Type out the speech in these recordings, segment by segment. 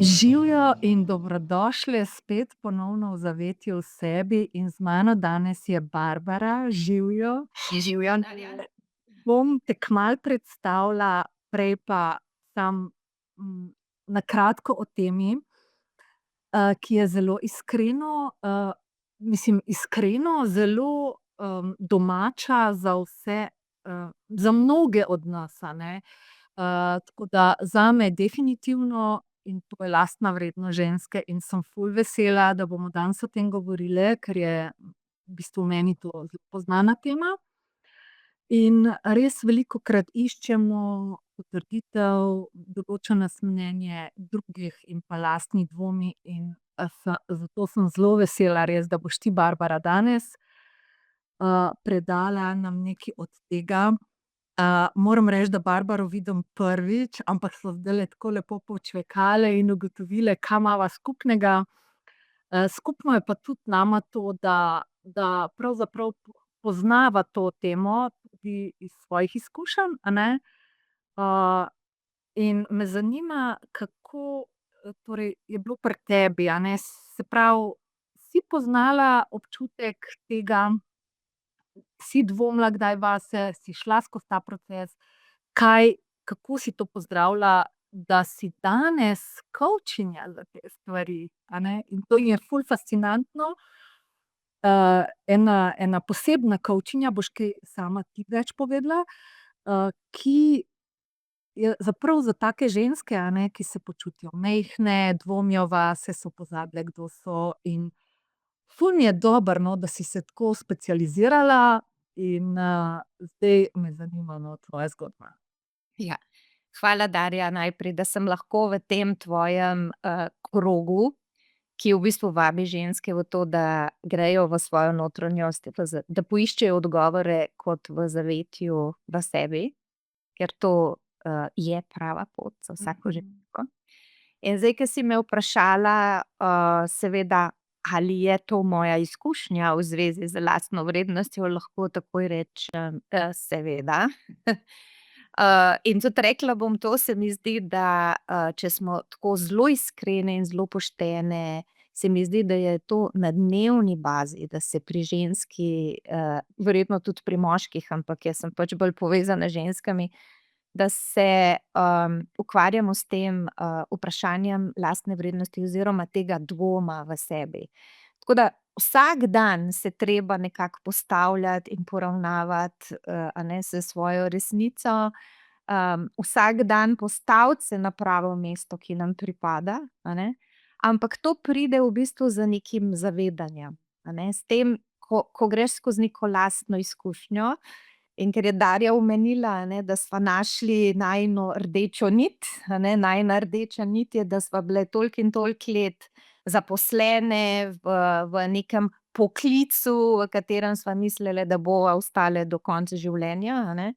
Živijo in dobrodošli spet ponovno v Zavetju v sebi in z mano danes je Barbara, živijo. Živjo, Darja. Bom te kmalu predstavila, prej pa samo na kratko o temi, ki je zelo iskreno, iskreno, zelo domača za vse, za mnoge od nas, a ne. Tako da zame je definitivno in to je lastna vrednost ženske in sem ful vesela, da bomo danes o tem govorile, ker je v bistvu meni to zelo poznana tema. In res velikokrat iščemo potrditev, določa nas mnenje drugih in pa lastni dvomi in, zato sem zelo vesela res, da boš ti, Barbara, danes, predala nam nekaj od tega. Moram reči, da Barbaro vidim prvič, ampak sva zdajle tako lepo počvekale in ugotovile, kaj imava skupnega. Skupno je pa tudi nama to, da pravzaprav poznava to temo tudi iz svojih izkušenj, a ne. In me zanima, kako, torej je bilo pri tebi, a ne. Se pravi, si poznala občutek tega, si dvomila kdaj vase, si šla skozi ta proces? Kako si to pozdravila, da si danes kovčinja za te stvari, a ne? In to mi je ful fascinantno. Ena posebna kovčinja, boš kaj sama ti več povedala, ki je prav za take ženske, a ne, ki se počutijo majhne, dvomijo vase, so pozabile, kdo so, in ful mi je dobro, no, da si se tako specializirala in, zdaj me zanima, no, tvoja zgodba. Ja. Hvala, Darja, najprej, da sem lahko v tem tvojem, krogu, ki v bistvu vabi ženske v to, da grejo v svojo notranjost, da poiščejo odgovore kot v zavetju v sebi, ker to, je prava pot za vsako žensko. In zdaj, ke si me vprašala, seveda, ali je to moja izkušnja v zvezi z lastno vrednostjo, lahko takoj rečem, seveda. In tudi rekla bom to, se mi zdi, da, če smo tako zelo iskrene in zelo poštene, se mi zdi, da je to na dnevni bazi, da se pri ženski, verjetno tudi pri moških, ampak jaz sem pač bolj povezana z ženskami, da se, ukvarjamo s tem, vprašanjem lastne vrednosti oziroma tega dvoma v sebi. Tako da vsak dan se treba nekako postavljati in poravnavati, a ne, s svojo resnico. Vsak dan postaviti se na pravo mesto, ki nam pripada, a ne. Ampak to pride v bistvu z nekim zavedanjem, a ne, s tem, ko greš skozi neko lastno izkušnjo. In ker je Darja omenila, a ne, da sva našli najino rdečo nit, a ne, najina rdeča nit je, da sva bile toliko in toliko let zaposlene v nekem poklicu, v katerem sva mislile, da bova ostale do konca življenja, a ne.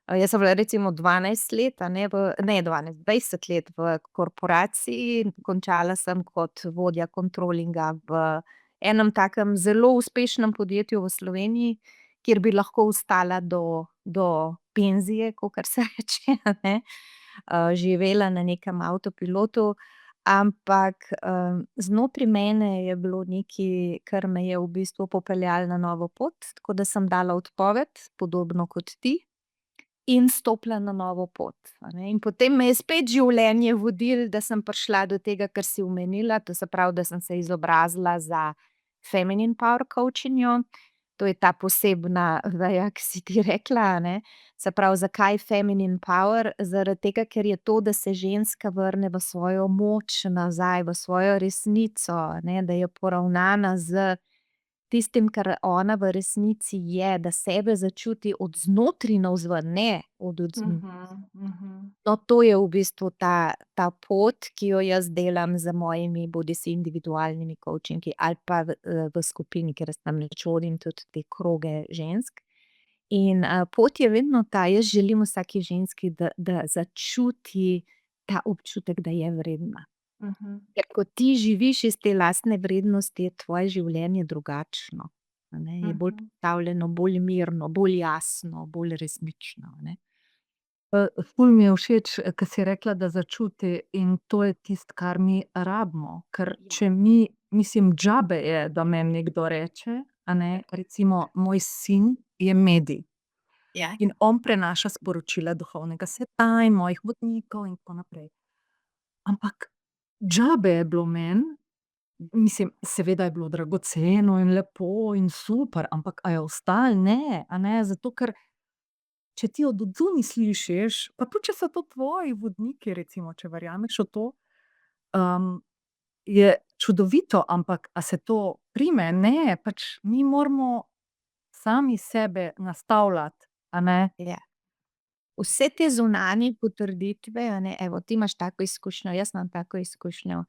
Jaz sem bila recimo 12 let, a ne, ne 12, 20 let v korporaciji, končala sem kot vodja kontrolinga v enem takem zelo uspešnem podjetju v Sloveniji, kjer bi lahko ostala do penzije, kakor se reče, a ne. Živela na nekem avtopilotu, ampak, znotraj mene je bilo nekaj, kar me je v bistvu popeljalo na novo pot, tako da sem dala odpoved, podobno kot ti, in stopila na novo pot, a ne. In potem me je spet življenje vodilo, da sem prišla do tega, kar si omenila, to se pravi, da sem se izobrazila za feminine power coachinjo. To je ta posebna veja, ke si ti rekla, a ne. Se pravi, zakaj feminine power? Zaradi tega, ker je to, da se ženska vrne v svojo moč nazaj, v svojo resnico, a ne, da je poravnana s tistim, kar ona v resnici je, da sebe začuti od znotraj navzven, ne od odzunaj. No, to je v bistvu ta pot, ki jo jaz delam z mojimi bodisi individualnimi kovčingi ali pa v skupini, ker jaz namreč vodim tudi te kroge žensk. In, pot je vedno ta, jaz želim vsaki ženski, da začuti ta občutek, da je vredna. Ker ko ti živiš iz te lastne vrednosti, je tvoje življenje drugačno, a ne, je bolj postavljeno, bolj mirno, bolj jasno, bolj resnično, a ne. Ful mi je všeč, ke si rekla, da začuti, in to je tisto, kar mi rabimo. Ker Ja. če mi, mislim, džabe je, da meni nekdo reče, a ne, recimo moj sin je medij Ja. in on prenaša sporočila duhovnega sveta in mojih vodnikov in tako naprej. Ampak džabe je bilo meni, mislim, seveda je bilo dragoceno in lepo in super, ampak a je ostalo? Ne, a ne, zato ker če ti od odzunaj slišiš, pa tudi če so to tvoji vodniki, recimo, če verjameš v to, je čudovito, ampak a se to prime? Ne, pač mi moramo sami sebe nastavljati, a ne. Ja. Vse te zunanje potrditve, a ne, evo, ti imaš tako izkušnjo, jaz imam tako izkušnjo.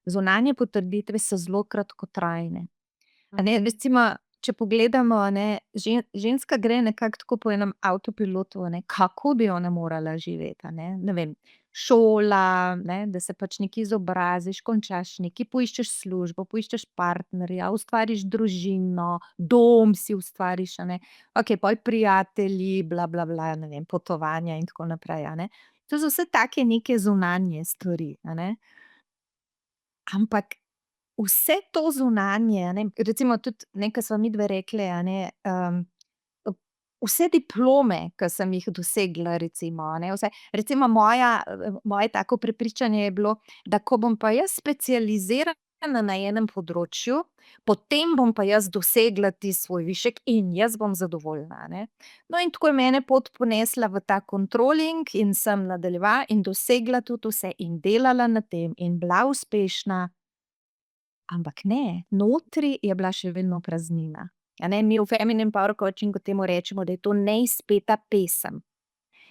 Zunanje potrditve so zelo kratkotrajne. A ne, recimo, če pogledamo, a ne, ženska gre nekako tako po enem avtopilotu, a ne, kako bi ona morala živeti, a ne. Ne vem, šola, ne, da se pač nekje izobraziš, končaš nekaj, poiščeš službo, poiščeš partnerja, ustvariš družino, dom si ustvariš, a ne. Okej, pol prijatelji, bla, bla, bla, ne vem, potovanja in tako naprej, a ne. To so vse take neke zunanje stvari, a ne. Ampak vse to zunanje, a ne, recimo tudi, ne, ke sva midve rekli, a ne, vse diplome, ke sem jih dosegla, recimo, a ne, vse, recimo moje tako prepričanje je bilo, da ko bom pa jaz specializirana na enem področju, potem bom pa jaz dosegla tisti svoj višek in jaz bom zadovoljna, a ne. No, in tako je mene pot ponesla v ta kontroling in sem nadaljevala in dosegla tudi vse in delala na tem in bila uspešna. Ampak ne, notri je bila še vedno praznina. A ne, mi v Feminine Power Coachingu temu rečemo, da je to neizpeta pesem.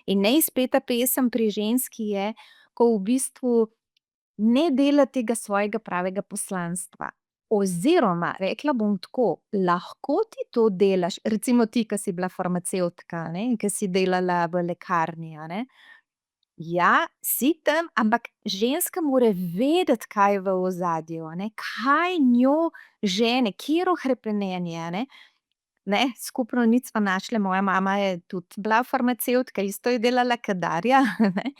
In neizpeta pesem pri ženski je, ko v bistvu ne dela tega svojega pravega poslanstva. Oziroma, rekla bom tako, lahko ti to delaš, recimo ti, ke si bila farmacevtka, a ne, in ke si delala v lekarni, a ne. Ja, si tam, ampak ženska mora vedeti, kaj je v ozadju, a ne, kaj njo žene, katero hrepenenje, a ne. Ne, skupno nič sva našle, moja mama je tudi bila farmacevtka, isto je delala ke Darja, a ne.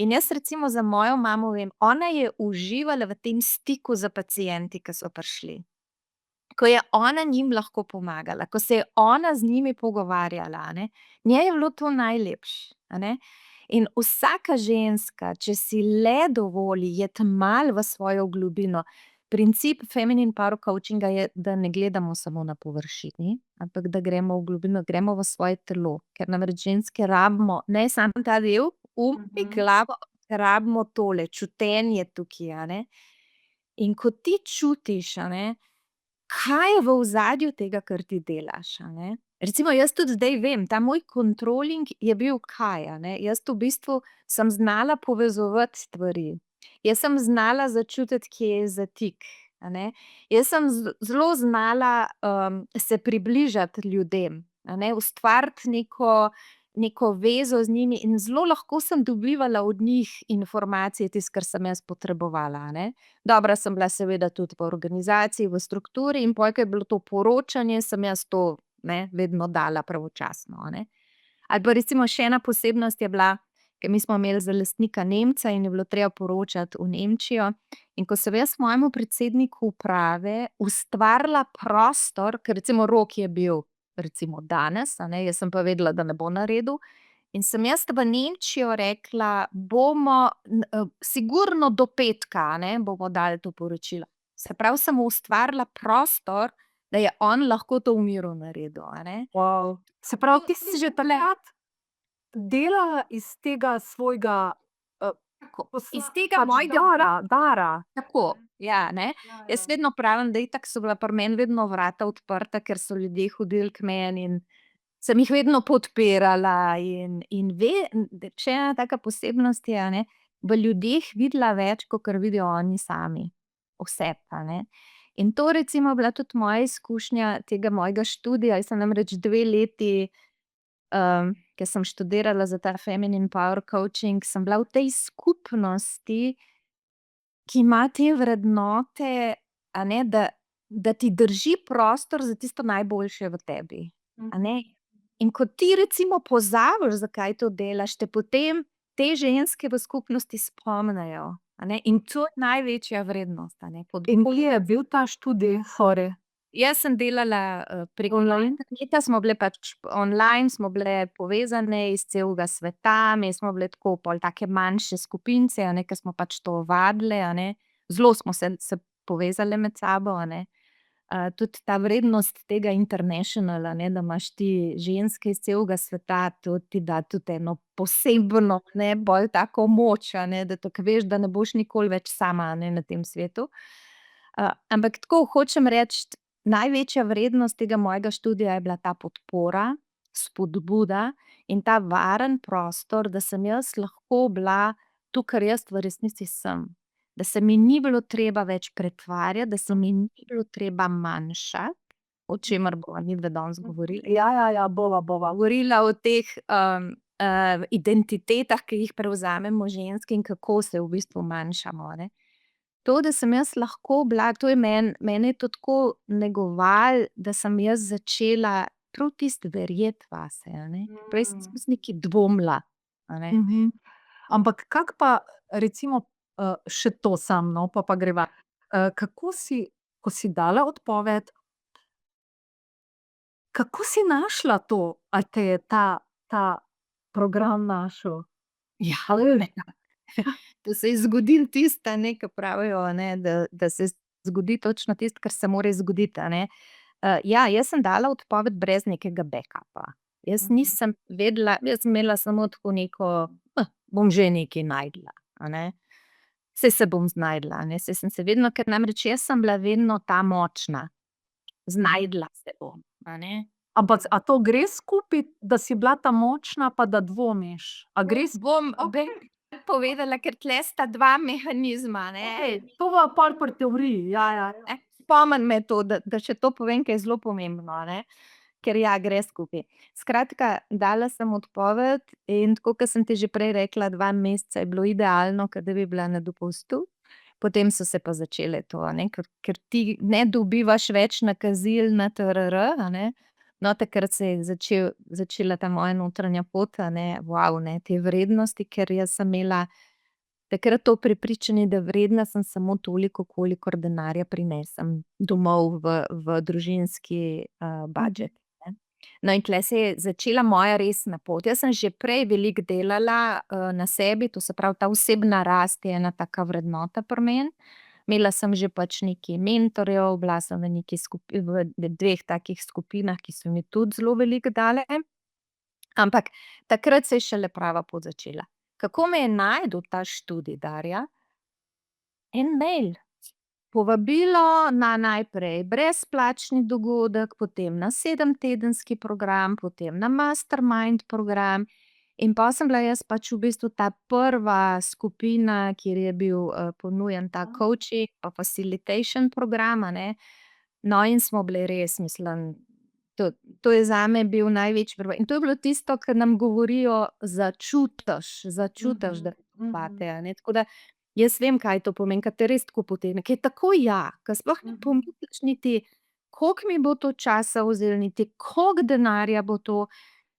In jaz recimo za mojo mamo vem, ona je uživala v tem stiku s pacienti, ke so prišli. Ko je ona njim lahko pomagala, ko se je ona z njimi pogovarjala, a ne. Njej je bilo to najlepše, a ne. In vsaka ženska, če si le dovoli iti malo v svojo globino, princip Feminine Power Coachinga je, da ne gledamo samo na površini, ampak da gremo v globino, gremo v svoje telo, ker namreč ženske rabimo ne samo ta del, in glavo, rabimo tole čutenje tukaj, a ne. In ko ti čutiš, a ne, kaj je v ozadju tega, kar ti delaš, a ne. Recimo jaz tudi zdaj vem, ta moj kontroling je bil kaj, a ne, jaz v bistvu sem znala povezovati stvari. Jaz sem znala začutiti, kje je zatik, a ne. Jaz sem zelo znala, se približati ljudem, a ne, ustvariti neko vezo z njimi in zelo lahko sem dobivala od njih informacije, tisto, kar sem jaz potrebovala, a ne. Dobra sem bila seveda tudi v organizaciji, v strukturi, in pol, ko je bilo to poročanje, sem jaz to, ne, vedno dala pravočasno, a ne. Ali pa recimo še ena posebnost je bila, ke mi smo imeli za lastnika Nemca in je bilo treba poročati v Nemčijo, in ko sem jaz mojemu predsedniku uprave ustvarila prostor, ker recimo Rok je bil recimo danes, a ne, jaz sem pa vedela, da ne bo naredil, in sem jaz v Nemčijo rekla: "Bomo sigurno do petka, a ne, bomo dali to poročilo." Se pravi, sem mu ustvarila prostor, da je on lahko to v miru naredil, a ne. Se pravi, ti si že takrat delala iz tega svojega, Iz tega mojega dara. Tako, ja, ne. Jaz vedno pravim, da itak so bila pri meni vedno vrata odprta, ker so ljudje hodili k meni in sem jih vedno podpirala in še ena taka posebnost je, a ne, v ljudeh videla več, kakor vidijo oni sami v sebi, a ne. In to recimo je bila tudi moja izkušnja tega mojega študija, jaz sem namreč 2 leti, ke sem študirala za ta Feminine Power Coaching, sem bila v tej skupnosti, ki ima te vrednote, a ne, da ti drži prostor za tisto najboljše v tebi, a ne. In ko ti recimo pozabiš, zakaj to delaš, te potem te ženske v skupnosti spomnijo, a ne, in to je največja vrednost, a ne. In kje je bil ta študij? Sorry. Jaz sem delala, preko Online? interneta, smo bile pač online, smo bile povezane iz celega sveta, mi smo bile tako pol take manjše skupince, a ne, ke smo pač to vadile, a ne. Zelo smo se povezale med sabo, a ne. Tudi ta vrednost tega international, a ne, da imaš ti ženske iz celega sveta, to ti da tudi eno posebno, ne, bolj tako moč, a ne, da tako veš, da ne boš nikoli več sama, a ne, na tem svetu. Ampak tako hočem reči, največja vrednost tega mojega študija je bila ta podpora, spodbuda in ta varen prostor, da sem jaz lahko bila to, kar jaz v resnici sem. Da se mi ni bilo treba več pretvarjati, da se mi ni bilo treba manjšati, o čemer bova midve danes govorili. Ja, bova. Govorila o teh, identitetah, ki jih prevzamemo ženske in kako se v bistvu manjšamo, a ne. To, da sem jaz lahko bila, to je mene je to tako negovalo, da sem jaz začela prav tisto verjeti vase, a ne. Prej sem skozi nekaj dvomila, a ne. Ampak kako pa recimo, še to samo, no, pa greva. Kako si, ko si dala odpoved, kako si našla to? A te je ta program našel? Ja, da se je zgodilo tisto, a ne, ke pravijo, a ne, da se zgodi točno tisto, kar se mora zgoditi, a ne. Ja, jaz sem dala odpoved brez nekega backupa. Jaz nisem vedela, jaz sem imela samo tako neko, bom že nekaj našla, a ne. Saj se bom znašla, a ne, saj sem se vedno, ker namreč jaz sem bila vedno ta močna. Znašla se bom, a ne. Ampak a to gre skupaj, da si bila ta močna pa da dvomiš? A gre Bom povedala, ker tule sta dva mehanizma, ne. To bova pol pri teoriji, ja. Spomni me to, da še to povem, ke je zelo pomembno, a ne. Ker ja, gre skupaj. Skratka, dala sem odpoved in tako, ke sem ti že prej rekla, 2 meseca je bilo idealno, ke da bi bila na dopustu. Potem so se pa začele to, a ne, ker ti ne dobivaš več nakazil na TRR, a ne. No, takrat se je začela ta moja notranja pot, a ne, ne, te vrednosti, ker jaz sem imela takrat to prepričanje, da vredna sem samo toliko, kolikor denarja prinesem domov v družinski, budget, ne. No, in tule se je začela moja resna pot. Jaz sem že prej veliko delala, na sebi, to se pravi, ta osebna rast je ena taka vrednota pri meni. Imela sem že pač nekaj mentorjev, bila sem v neki v 2 takih skupinah, ki so mi tudi zelo veliko dale. Ampak takrat se je šele prava pot začela. Kako me je našel ta študij, Darja? En mail. Povabilo na najprej brezplačni dogodek, potem na 7-tedenski program, potem na mastermind program. In pol sem bila jaz pač v bistvu ta prva skupina, kjer je bil, ponujen ta coaching pa facilitation program, a ne. No, in smo bile res, mislim, to je zame bil največji in to je bilo tisto, ke nam govorijo: začutiš, da bate, a ne, tako da jaz vem, kaj to pomeni, ke te res tako potegne, ke je takoj ja, ke sploh ne pomisliš niti, koliko mi bo to časa vzelo, niti koliko denarja bo to.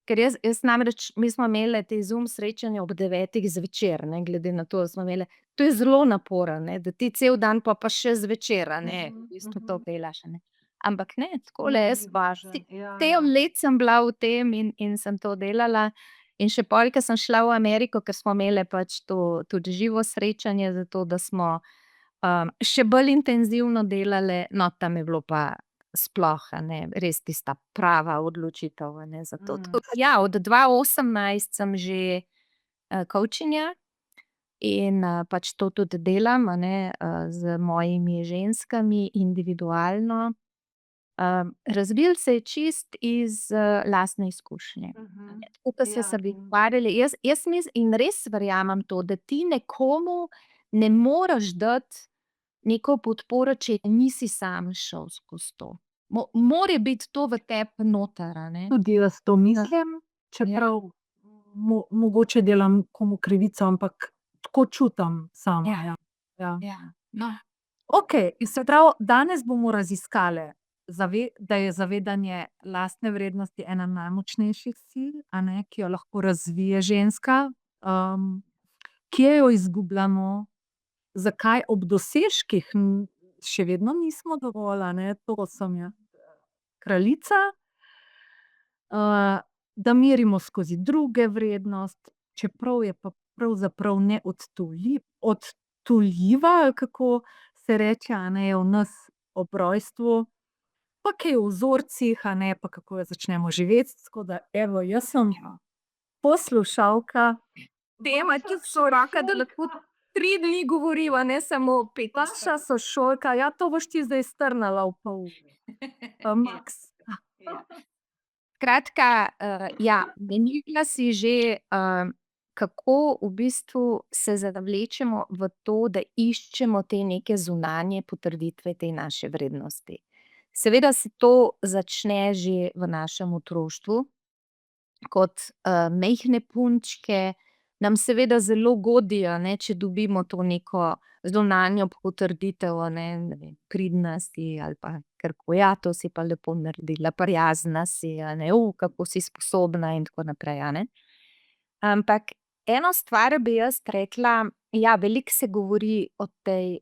Ker jaz namreč, mi smo imele te Zoom srečanja ob 9 zvečer, ne, glede na to, da smo imele, to je zelo naporno, ne, da ti cel dan pol pa še zvečer, a ne, v bistvu to delaš, a ne. Ampak ne, takole jaz celo leto sem bila v tem in sem to delala. In še pol, ke sem šla v Ameriko, ke smo imele pač to tudi živo srečanje, zato da smo, še bolj intenzivno delale, no, tam je bilo pa sploh, a ne, res tista prava odločitev, a ne, za to. Tako da ja, od 2018 sem že, coachinja in, pač to tudi delam, a ne, z mojimi ženskami individualno. Razvilo se je čisto iz, lastne izkušnje. Tako ke so se ukvarjali, jaz in res verjamem to, da ti nekomu ne moreš dati neko podporo, če nisi sam šel skozi to. More biti to v tebi noter, a ne. Tudi jaz to mislim, čeprav mogoče delam komu krivico, ampak tako čutim sama, ja. Ja, no. Okej, se pravi, danes bomo raziskale, da je zavedanje lastne vrednosti ena najmočnejših sil, a ne, ki jo lahko razvije ženska. Kje jo izgubljamo, zakaj ob dosežkih še vedno nismo dovolj, a ne, to sem jaz kraljica. Da merimo skozi druge vrednost, čeprav je pa pravzaprav odtujljiva, ali kako se reče, a ne, je v nas ob rojstvu, pa kaj v vzorcih, a ne, pa kako jo začnemo živeti. Tako da, evo, jaz sem poslušalka, tema, ki sošolka, da lahko 3 dni govoriva, ne samo 15. Vaša sošolka, ja, to boš ti zdaj strnila v pol. Maks. Skratka, ja, omenila si že, kako v bistvu se zavlečemo v to, da iščemo te neke zunanje potrditve te naše vrednosti. Seveda se to začne že v našem otroštvu. Kot, majhne punčke nam seveda zelo godi, a ne, če dobimo to neko zunanjo potrditev, a ne vem, pridna si ali pa karkoli, ja, to si pa lepo naredila, prijazna si, a ne, kako si sposobna in tako naprej, a ne. Ampak eno stvar bi jaz rekla, ja, veliko se govori o tej,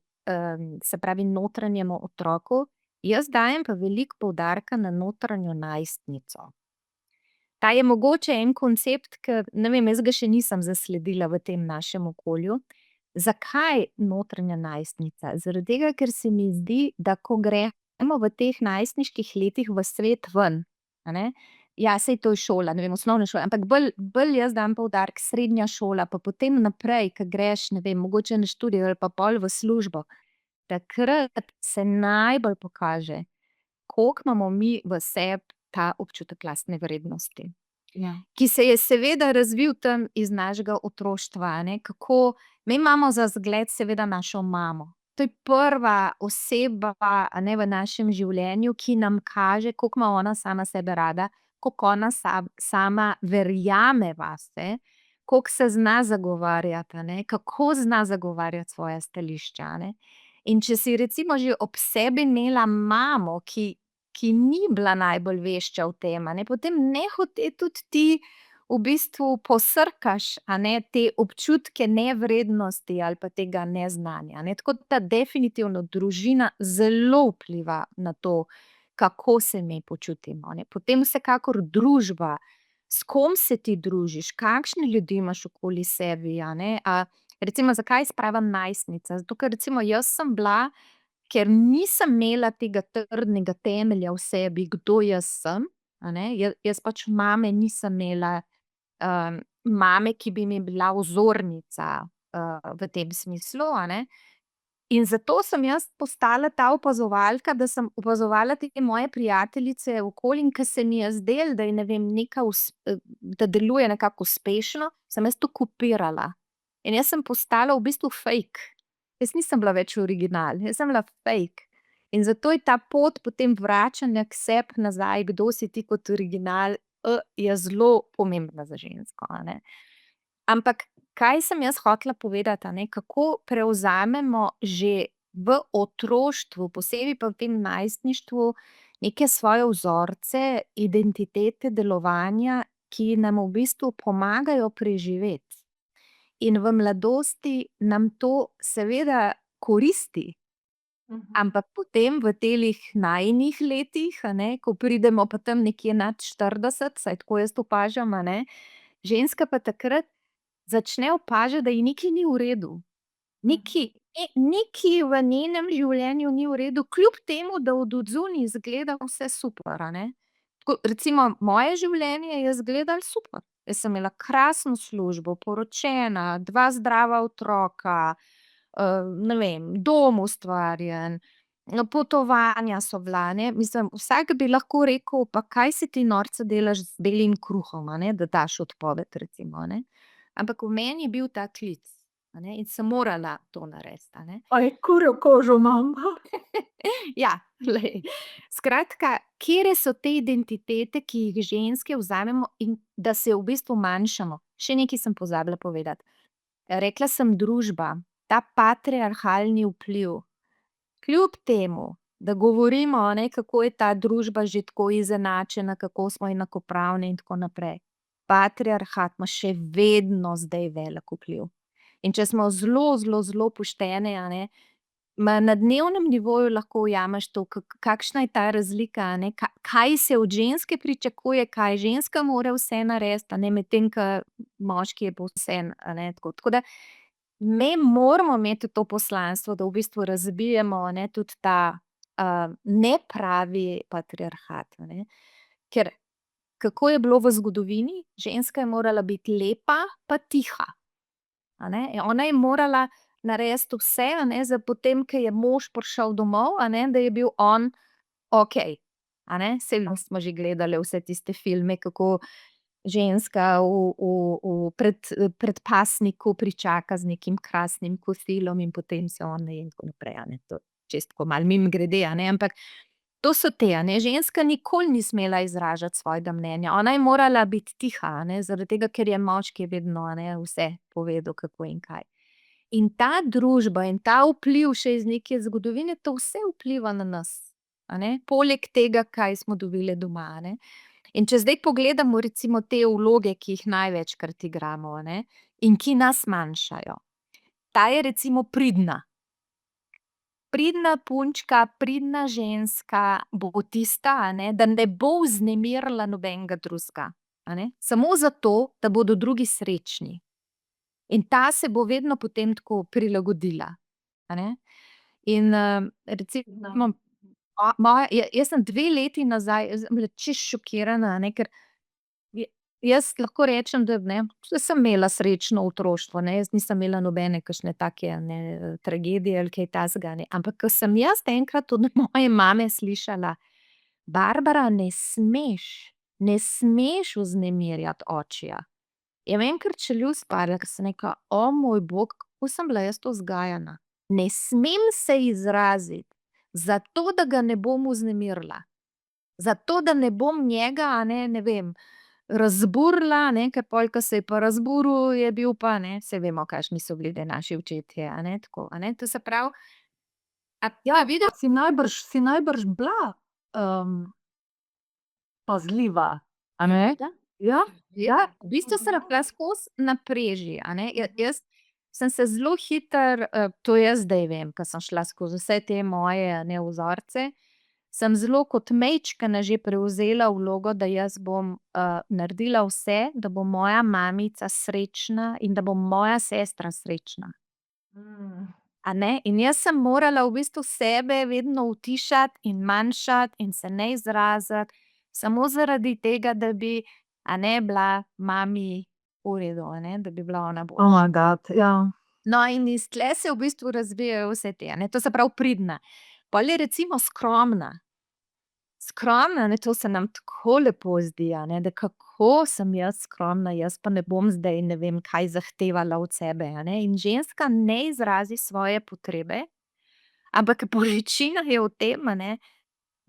se pravi notranjem otroku, jaz dajem pa veliko poudarka na notranjo najstnico. Ta je mogoče en koncept, ke ne vem, jaz ga še nisem zasledila v tem našem okolju. Zakaj notranja najstnica? Zaradi tega, ker se mi zdi, da ko gremo v teh najstniških letih v svet ven, a ne, ja, saj to je šola, ne vem, osnovna šola, ampak bolj jaz dam poudarek srednja šola, pa potem naprej, ke greš, ne vem, mogoče na študij ali pa pol v službo. Takrat se najbolj pokaže, koliko imamo mi v sebi ta občutek lastne vrednosti. Ja. Ki se je seveda razvil tam iz našega otroštva, a ne, kako mi imamo za zgled seveda našo mamo. To je prva oseba, a ne, v našem življenju, ki nam kaže, koliko ima ona sama sebe rada, koliko ona sama verjame vase, koliko se zna zagovarjati, a ne, kako zna zagovarjati svoja stališča, a ne. In če si recimo že ob sebi imela mamo, ki ni bila najbolj vešča v tem, a ne, potem nehote tudi ti v bistvu posrkaš, a ne, te občutke nevrednosti ali pa tega neznanja, a ne. Tako da definitivno družina zelo vpliva na to, kako se mi počutimo, a ne. Potem vsekakor družba, s kom se ti družiš, kakšne ljudi imaš okoli sebe, a ne. Recimo, zakaj jaz pravim najstnica? Zato ker recimo jaz sem bila, ker nisem imela tega trdnega temelja v sebi, kdo jaz sem, a ne, jaz pač mame nisem imela, mame, ki bi mi bila vzornica, v tem smislu, a ne. In zato sem jaz postala ta opazovalka, da sem opazovala te moje prijateljice okoli, in ke se mi je zdelo, da je, ne vem, neka da deluje nekako uspešno, sem jaz to kopirala. In jaz sem postala v bistvu fake. Jaz nisem bila več original, jaz sem bila fake. In zato je ta pot potem vračanja k sebi nazaj, kdo si ti kot original, je zelo pomembna za žensko, a ne. Ampak kaj sem jaz hotela povedati, a ne, kako prevzamemo že v otroštvu, posebej pa v tem najstništvu, neke svoje vzorce, identitete, delovanja, ki nam v bistvu pomagajo preživeti. In v mladosti nam to seveda koristi, ampak potem v teh najinih letih, a ne, ko pridemo pa tam nekje nad 40, vsaj tako jaz opažam, a ne, ženska pa takrat začne opažati, da ji nekaj ni v redu. Nekaj v njenem življenju ni v redu, kljub temu, da od odzunaj izgleda vse super, a ne. Tako recimo moje življenje je izgledalo super. Jaz sem imela krasno službo, poročena, 2 zdrava otroka, ne vem, dom ustvarjen, potovanja so bila, ne, mislim, vsak bi lahko rekel: "Pa kaj se ti norca delaš z belim kruhom, a ne, da daš odpoved," recimo, a ne. Ampak v meni je bil ta klic, a ne, in sem morala to narediti, a ne. Kurjo kožo imam. Ja, glej, skratka, katere so te identitete, ki jih ženske vzamemo in da se v bistvu manjšamo. Še nekaj sem pozabila povedati. Rekla sem družba, ta patriarhalni vpliv. Kljub temu, da govorimo, a ne, kako je ta družba že tako izenačena, kako smo enakopravni in tako naprej. Patriarhat ima še vedno zdaj velik vpliv. In če smo zelo, zelo, zelo pošteni, a ne, na dnevnem nivoju lahko ujameš to, kakšna je ta razlika, a ne, kaj se od ženske pričakuje, kaj ženska mora vse narediti, a ne, medtem ko moški je pa vseeno, a ne, tako. Tako da mi moramo imeti to poslanstvo, da v bistvu razbijemo, a ne, tudi ta nepravi patriarhat, a ne. Ker kako je bilo v zgodovini? Ženska je morala biti lepa pa tiha, a ne. Ona je morala narediti vse, a ne, za potem, ko je mož prišel domov, a ne, da je bil on okej, a ne. Saj smo že gledali vse tiste filme, kako ženska v predpasniku pričaka z nekim krasnim kosilom in potem se on in tako naprej, a ne. To čisto tako malo mimogrede, a ne, ampak to so te, a ne. Ženska nikoli ni smela izražati svojega mnenja, ona je morala biti tiha, a ne, zaradi tega, ker je moški vedno, a ne, vse povedal, kako in kaj. In ta družba in ta vpliv še iz neke zgodovine, to vse vpliva na nas, a ne, poleg tega, kaj smo dobile doma, a ne. In če zdaj pogledamo recimo te vloge, ki jih največkrat igramo, a ne, in ki nas manjšajo. Ta je recimo pridna. Pridna punčka, pridna ženska bo tista, a ne, da ne bo vznemirila nobenega drugega, a ne, samo zato, da bodo drugi srečni. In ta se bo vedno potem tako prilagodila, a ne. In recimo jaz sem 2 leti nazaj, sem bila čisto šokirana, a ne, ker jaz lahko rečem, da, ne, saj sem imela srečno otroštvo, ne, jaz nisem imela nobene kakšne take, a ne, tragedije ali kaj takega, a ne, ampak ko sem jaz enkrat od moje mame slišala: "Barbara, ne smeš vznemirjati očija." Je meni kar čeljust padla, ker sem rekla: "O moj bog, kako sem bila jaz to vzgajana. Ne smem se izraziti, zato da ga ne bom vznemirila. Zato da ne bom njega, a ne, ne vem, razburila, a ne, ker pol, ko se je pa razburil, je bil pa, ne, saj vemo, kakšni so bili naši očetje, a ne, tako, a ne." To se pravi, ja, Si najbrž bila pazljiva, a ne? Ja. Ja, Ja, v bistvu sem bila skozi na preži, a ne. Jaz sem se zelo hitro, to jaz zdaj vem, ko sem šla skozi vse te moje, a ne, vzorce, sem zelo kot majčkena že prevzela vlogo, da jaz bom naredila vse, da bo moja mamica srečna in da bo moja sestra srečna. A ne, in jaz sem morala v bistvu sebe vedno utišati in manjšati in se ne izraziti, samo zaradi tega, da bi, a ne, bila mami v redu, a ne, da bi bila ona Oh my god, ja. No, in iz tule se v bistvu razvijajo vse te, a ne, to se pravi pridna. Pol je recimo skromna. Skromna, ne, to se nam tako lepo zdi, a ne, da kako sem jaz skromna, jaz pa ne bom zdaj ne vem kaj zahtevala od sebe, a ne. In ženska ne izrazi svoje potrebe, ampak bolečina je v tem, a ne,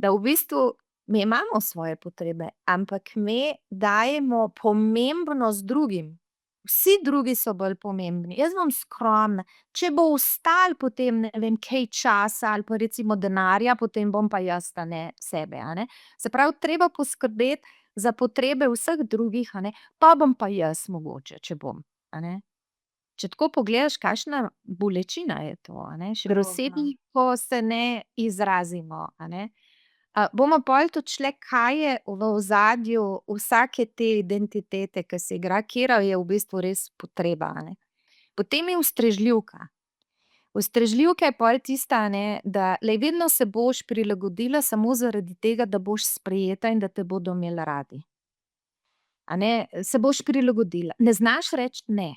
da v bistvu mi imamo svoje potrebe, ampak mi dajemo pomembnost drugim. Vsi drugi so bolj pomembni, jaz bom skromna, če bo ostalo potem, ne vem, kaj časa ali pa recimo denarja, potem bom pa jaz, a ne, sebe, a ne. Se pravi, treba poskrbeti za potrebe vseh drugih, a ne, pa bom pa jaz mogoče, če bom, a ne. Če tako pogledaš, kakšna bolečina je to, a ne, še posebej, ko se ne izrazimo, a ne. Bomo pol tudi šle, kaj je v ozadju vsake te identitete, ke se igra, katera je v bistvu res potreba, a ne. Potem je ustrežljivka. Ustrežljivka je pol tista, a ne, da glej, vedno se boš prilagodila samo zaradi tega, da boš sprejeta in da te bodo imeli radi. A ne, se boš prilagodila, ne znaš reči ne.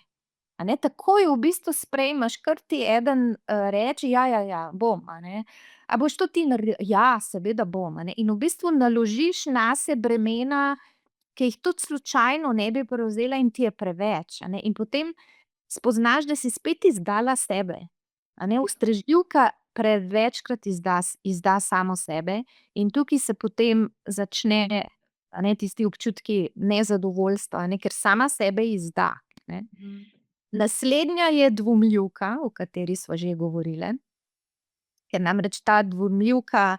A ne, takoj v bistvu sprejmeš, kar ti eden reče: "Ja, ja, ja, bom," a ne. "A boš to ti naredila?" "Ja, seveda bom," a ne, in v bistvu naložiš nase bremena, ki jih tudi slučajno ne bi prevzela in ti je preveč, a ne, in potem spoznaš, da si spet izdala sebe. A ne, ustrežljivka prevečkrat izda samo sebe in tukaj se potem začne, a ne, tisti občutki nezadovoljstva, a ne, ker sama sebe izda, ne. Naslednja je dvomljivka, o kateri sva že govorile. Ker namreč ta dvomljivka,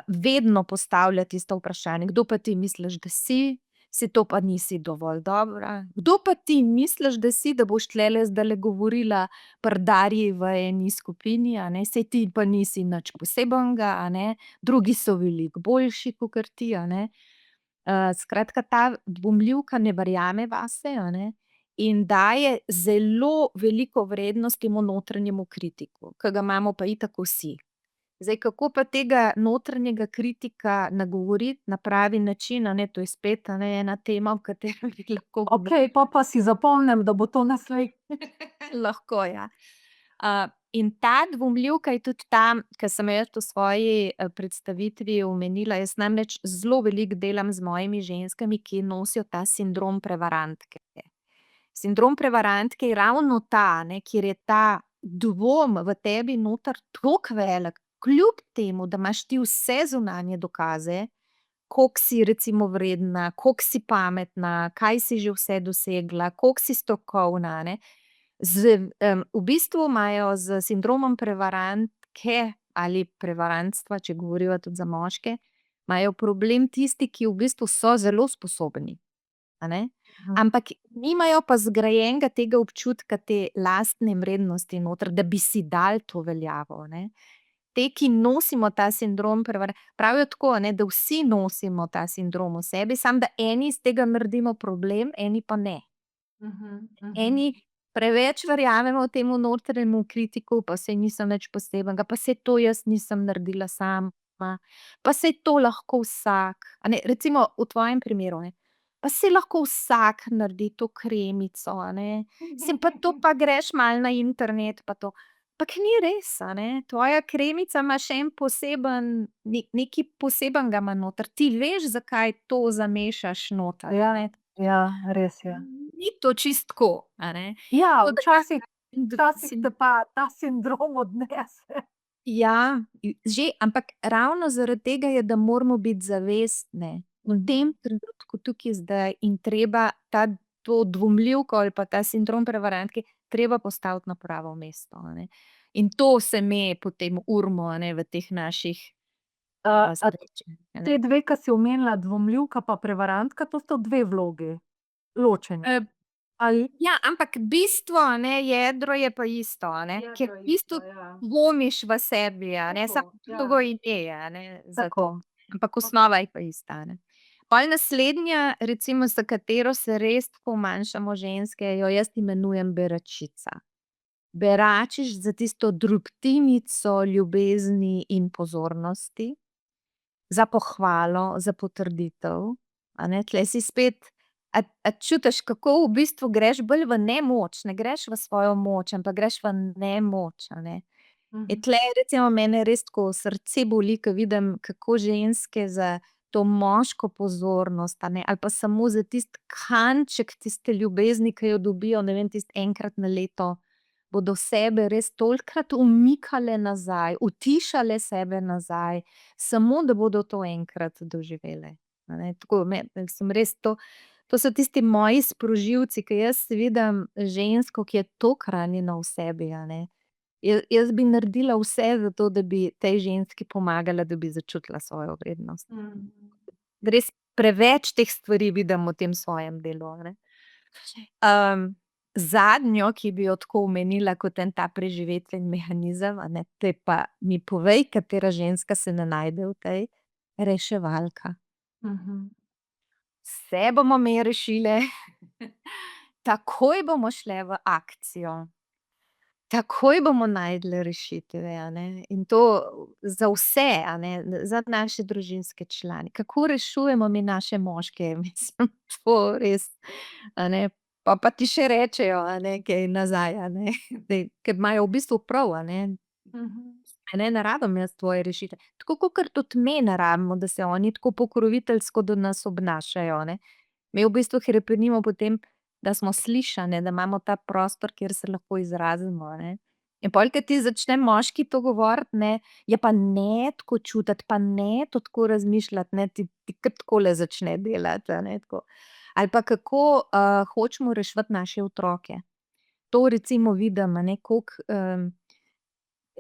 vedno postavlja tisto vprašanje: "Kdo pa ti misliš, da si? Saj to pa nisi dovolj dobra. Kdo pa ti misliš, da si, da boš tulele zdajle govorila pri Darji v eni skupini, a ne, saj ti pa nisi nič posebnega, a ne, drugi so veliko boljši kakor ti, a ne." Skratka, ta dvomljivka ne verjame vase, a ne, in daje zelo veliko vrednost temu notranjemu kritiku, ke ga imamo pa itak vsi. Zdaj, kako pa tega notranjega kritika nagovoriti na pravi način, a ne, to je spet, a ne, ena tema, o kateri bi lahko Okej, pol pa si zapomnim, da bo to lahko, ja. In ta dvomljivka je tudi ta, ke sem jo jaz v svoji, predstavitvi omenila, jaz namreč zelo veliko delam z mojimi ženskami, ki nosijo ta sindrom prevarantke. Sindrom prevarantke je ravno ta, a ne, kjer je ta dvom v tebi noter toliko velik, kljub temu, da imaš ti vse zunanje dokaze, koliko si recimo vredna, koliko si pametna, kaj si že vse dosegla, koliko si strokovna, a ne. V bistvu imajo s sindromom prevarantke ali prevarantstva, če govoriva tudi za moške, imajo problem tisti, ki v bistvu so zelo sposobni, a ne, ampak nimajo pa zgrajenega tega občutka te lastne vrednosti noter, da bi si dali to veljavo, ne. Te, ki nosimo ta sindrom pravijo tako, a ne, da vsi nosimo ta sindrom v sebi, samo da eni iz tega naredimo problem, eni pa ne. Eni preveč verjamemo temu notranjemu kritiku, pa saj nisem nič posebnega, pa saj to jaz nisem naredila sama, pa saj to lahko vsak, a ne, recimo v tvojem primeru, ne. Pa saj lahko vsak naredi to kremico, a ne, saj pa to pa greš malo na internet pa to. Ampak ni res, a ne, tvoja kremica ima še en poseben, nekaj posebnega ima noter, ti veš, zakaj to zamešaš noter, a ne. Ja, res je. Ni to čisto tako, a ne. Ja, Tako da včasih te pa ta sindrom odnese. Ja, že, ampak ravno zaradi tega je, da moramo biti zavestne v tem trenutku, tukaj, zdaj, in treba to dvomljivko ali pa ta sindrom prevarantke treba postaviti na pravo mesto, a ne. In to se me potem urimo, a ne, v teh naših, srečanjih, a ne. Te dve, ke si omenila, dvomljivka pa prevarantka, to sta dve vlogi, ločeni. Ali? Ja, ampak bistvo, a ne, jedro je pa isto, a ne, ker v bistvu dvomiš v sebi, a ne, samo drugo ime, a ne, za to. Ampak osnova je pa ista, a ne. Pol naslednja, recimo, s katero se res tako manjšamo ženske, jo jaz imenujem beračica. Beračiš za tisto drobtinico ljubezni in pozornosti, za pohvalo, za potrditev, a ne, tule si spet, a čutiš, kako v bistvu greš bolj v nemoč, ne greš v svojo moč, ampak greš v nemoč, a ne. In tule recimo mene res tako srce boli, ke vidim, kako ženske za to moško pozornost, a ne, ali pa samo za tisti kanček tiste ljubezni, ke jo dobijo, ne vem, tisto enkrat na leto, bodo sebe res tolikokrat umikale nazaj, utišale sebe nazaj, samo da bodo to enkrat doživele, a ne, tako mislim res to so tisti moji sprožilci, ke jaz vidim žensko, ki je toliko ranjena v sebi, a ne. Jaz bi naredila vse za to, da bi tej ženski pomagala, da bi začutila svojo vrednost. Res preveč teh stvari vidim v tem svojem delu, a ne. Zadnjo, ki bi jo tako omenila kot en ta preživetveni mehanizem, a ne, te pa mi povej, katera ženska se ne najde v tej, reševalka. Vse bomo mi rešile, takoj bomo šle v akcijo, takoj bomo našle rešitve, a ne, in to za vse, a ne, za naše družinske člane. Kako rešujemo mi naše moške, mislim, to res, a ne. Pol pa ti še rečejo, a ne, kaj nazaj, a ne, ker imajo v bistvu prav, a ne. A ne, ne rabim jaz tvoje rešitve. Tako kakor tudi mi ne rabimo, da se oni tako pokroviteljsko do nas obnašajo, a ne. Mi v bistvu hrepenimo po tem, da smo slišane, da imamo ta prostor, kjer se lahko izrazimo, a ne. In pol, ke ti začne moški to govoriti, ne, ja, pa ne tako čutiti, pa ne to tako razmišljati, ne, ti kar takole začne delati, a ne, tako. Ali pa kako, hočemo reševati naše otroke. To recimo vidim, a ne, koliko,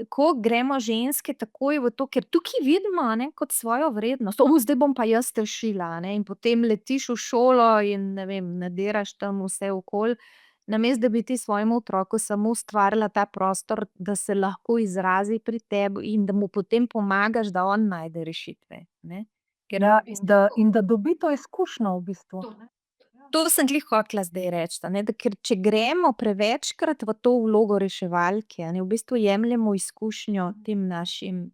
ko gremo ženske takoj v to, ker tukaj vidimo, a ne, kot svojo vrednost. Zdaj bom pa jaz te šila, a ne, in potem letiš v šolo in ne vem, nadiraš tam vse okoli, namesto da bi ti svojemu otroku samo ustvarila ta prostor, da se lahko izrazi pri tebi in da mu potem pomagaš, da on najde rešitve, ne. Ker Ja, in da dobi to izkušnjo v bistvu. to sem glih hotela zdaj reči, a ne, da ker če gremo prevečkrat v to vlogo reševalke, a ne, v bistvu jemljemo izkušnjo tem našim,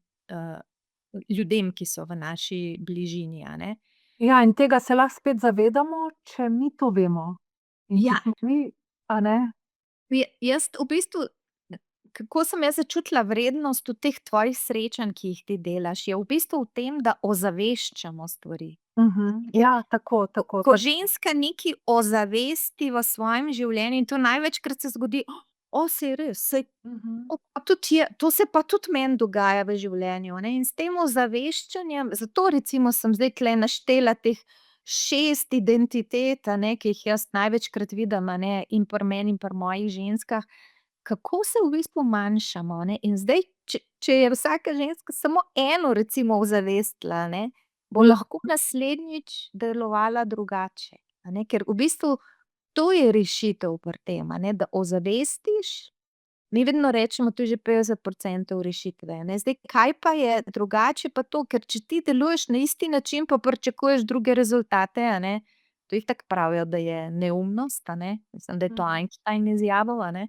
ljudem, ki so v naši bližini, a ne. Ja, in tega se lahko spet zavedamo, če mi to vemo. In če Ja. smo mi, a ne? Jaz v bistvu, kako sem jaz začutila vrednost v teh tvojih srečanj, ki jih ti delaš, je v bistvu v tem, da ozaveščamo stvari. Ja, tako. Ko ženska nekaj ozavesti v svojem življenju, in to največkrat se zgodi, saj res, saj pa tudi to se pa tudi meni dogaja v življenju, ne, in s tem ozaveščanjem, zato recimo sem zdaj tule naštela teh 6 identitet, a ne, ki jih jaz največkrat vidim, a ne, in pri meni in pri mojih ženskah, kako se v bistvu manjšamo, a ne, in zdaj, če je vsaka ženska samo eno recimo ozavestila, a ne, bo lahko naslednjič delovala drugače, a ne, ker v bistvu to je rešitev pri tem, a ne, da ozavestiš. Mi vedno rečemo, to je že 50% rešitve, a ne, zdaj, kaj pa je drugače, pa to, ker če ti deluješ na isti način, pa pričakuješ druge rezultate, a ne, to itak pravijo, da je neumnost, a ne, mislim, da je to Einstein izjavil, a ne.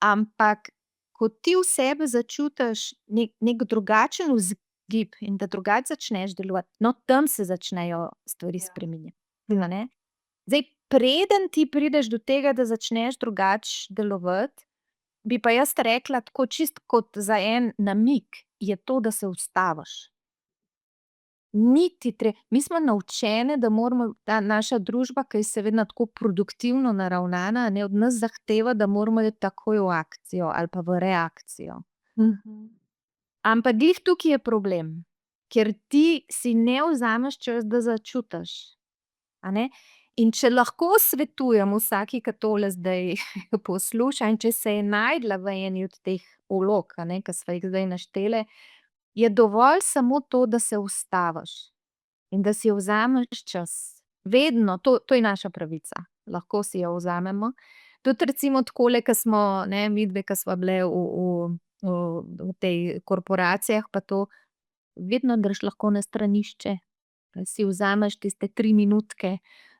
Ampak ko ti v sebi začutiš neki drugačen vzgib in da drugače začneš delovati, no, tam se začnejo stvari spreminjati, a ne. Zdaj, preden ti prideš do tega, da začneš drugače delovati, bi pa jaz rekla tako čisto kot za en namig, je to, da se ustaviš. Mi smo naučene, da moramo, ta naša družba, ki je seveda tako produktivno naravnana, a ne, od nas zahteva, da moramo iti takoj v akcijo ali pa v reakcijo. Ampak glih tukaj je problem, ker ti si ne vzameš čas, da začutiš, a ne. In če lahko svetujem vsaki, ki tole zdaj posluša, in če se je našla v eni od teh vlog, a ne, ki sva jih zdaj našteli, je dovolj samo to, da se ustaviš in da si vzameš čas. Vedno, to je naša pravica, lahko si jo vzamemo. Tudi recimo takole, ke smo, ne, midve, ke sva bile v tej korporacijah pa to, vedno greš lahko na stranišče, pa si vzameš tiste 3 minutke,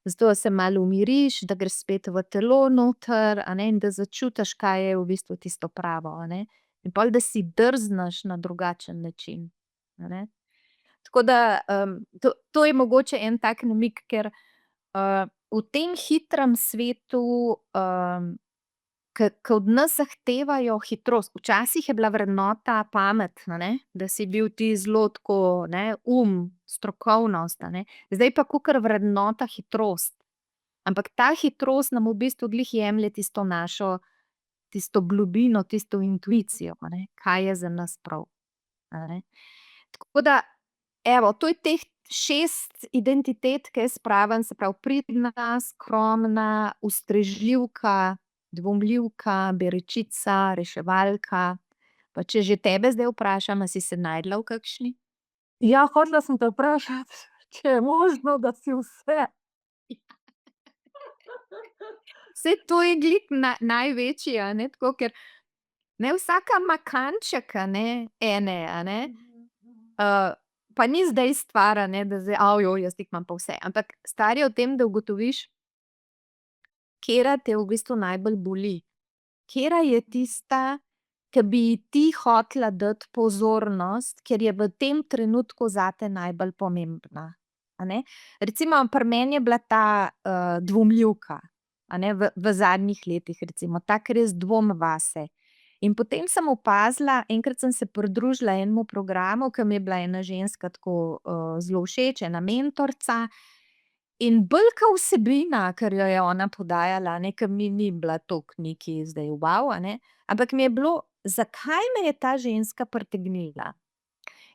zato da se malo umiriš, da greš spet v telo noter, a ne, in da začutiš, kaj je v bistvu tisto pravo, a ne. In pol, da si drzneš na drugačen način, a ne. Tako da, to je mogoče en tak namig, ker, v tem hitrem svetu, ke od nas zahtevajo hitrost, včasih je bila vrednota pamet, a ne, da si bil ti zelo tako, ne, strokovnost, a ne, zdaj pa kakor vrednota hitrost. Ampak ta hitrost nam v bistvu glih jemlje tisto našo, tisto globino, tisto intuicijo, a ne, kaj je za nas prav, a ne. Tako da, evo, to je teh 6 identitet, ke jaz pravim, se pravi pridna, skromna, ustrežljivka, dvomljivka, beričica, reševalka. Pa če že tebe zdaj vprašam, a si se našla v kakšni? Ja, hotela sem te vprašati, če je možno, da si vse. Saj to je glih največji, a ne, tako, ker ne, vsaka ima kanček, a ne, ene, a ne. Pa ni zdaj stvar, a ne, da zdaj, jaz jih imam pa vse, ampak stvar je v tem, da ugotoviš, katera te v bistvu najbolj boli. Katera je tista, ke bi ji ti hotela dati pozornost, ker je v tem trenutku zate najbolj pomembna, a ne. Recimo pri meni je bila ta, dvomljivka, a ne, v zadnjih letih recimo, ta, ke res dvom vase. In potem sem opazila, enkrat sem se pridružila enemu programu, ke mi je bila ena ženska tako, zelo všeč, ena mentorica, in bolj ke vsebina, ker jo je ona podajala, a ne, ke mi ni bila toliko nekaj zdaj a ne, ampak mi je bilo, zakaj me je ta ženska pritegnila.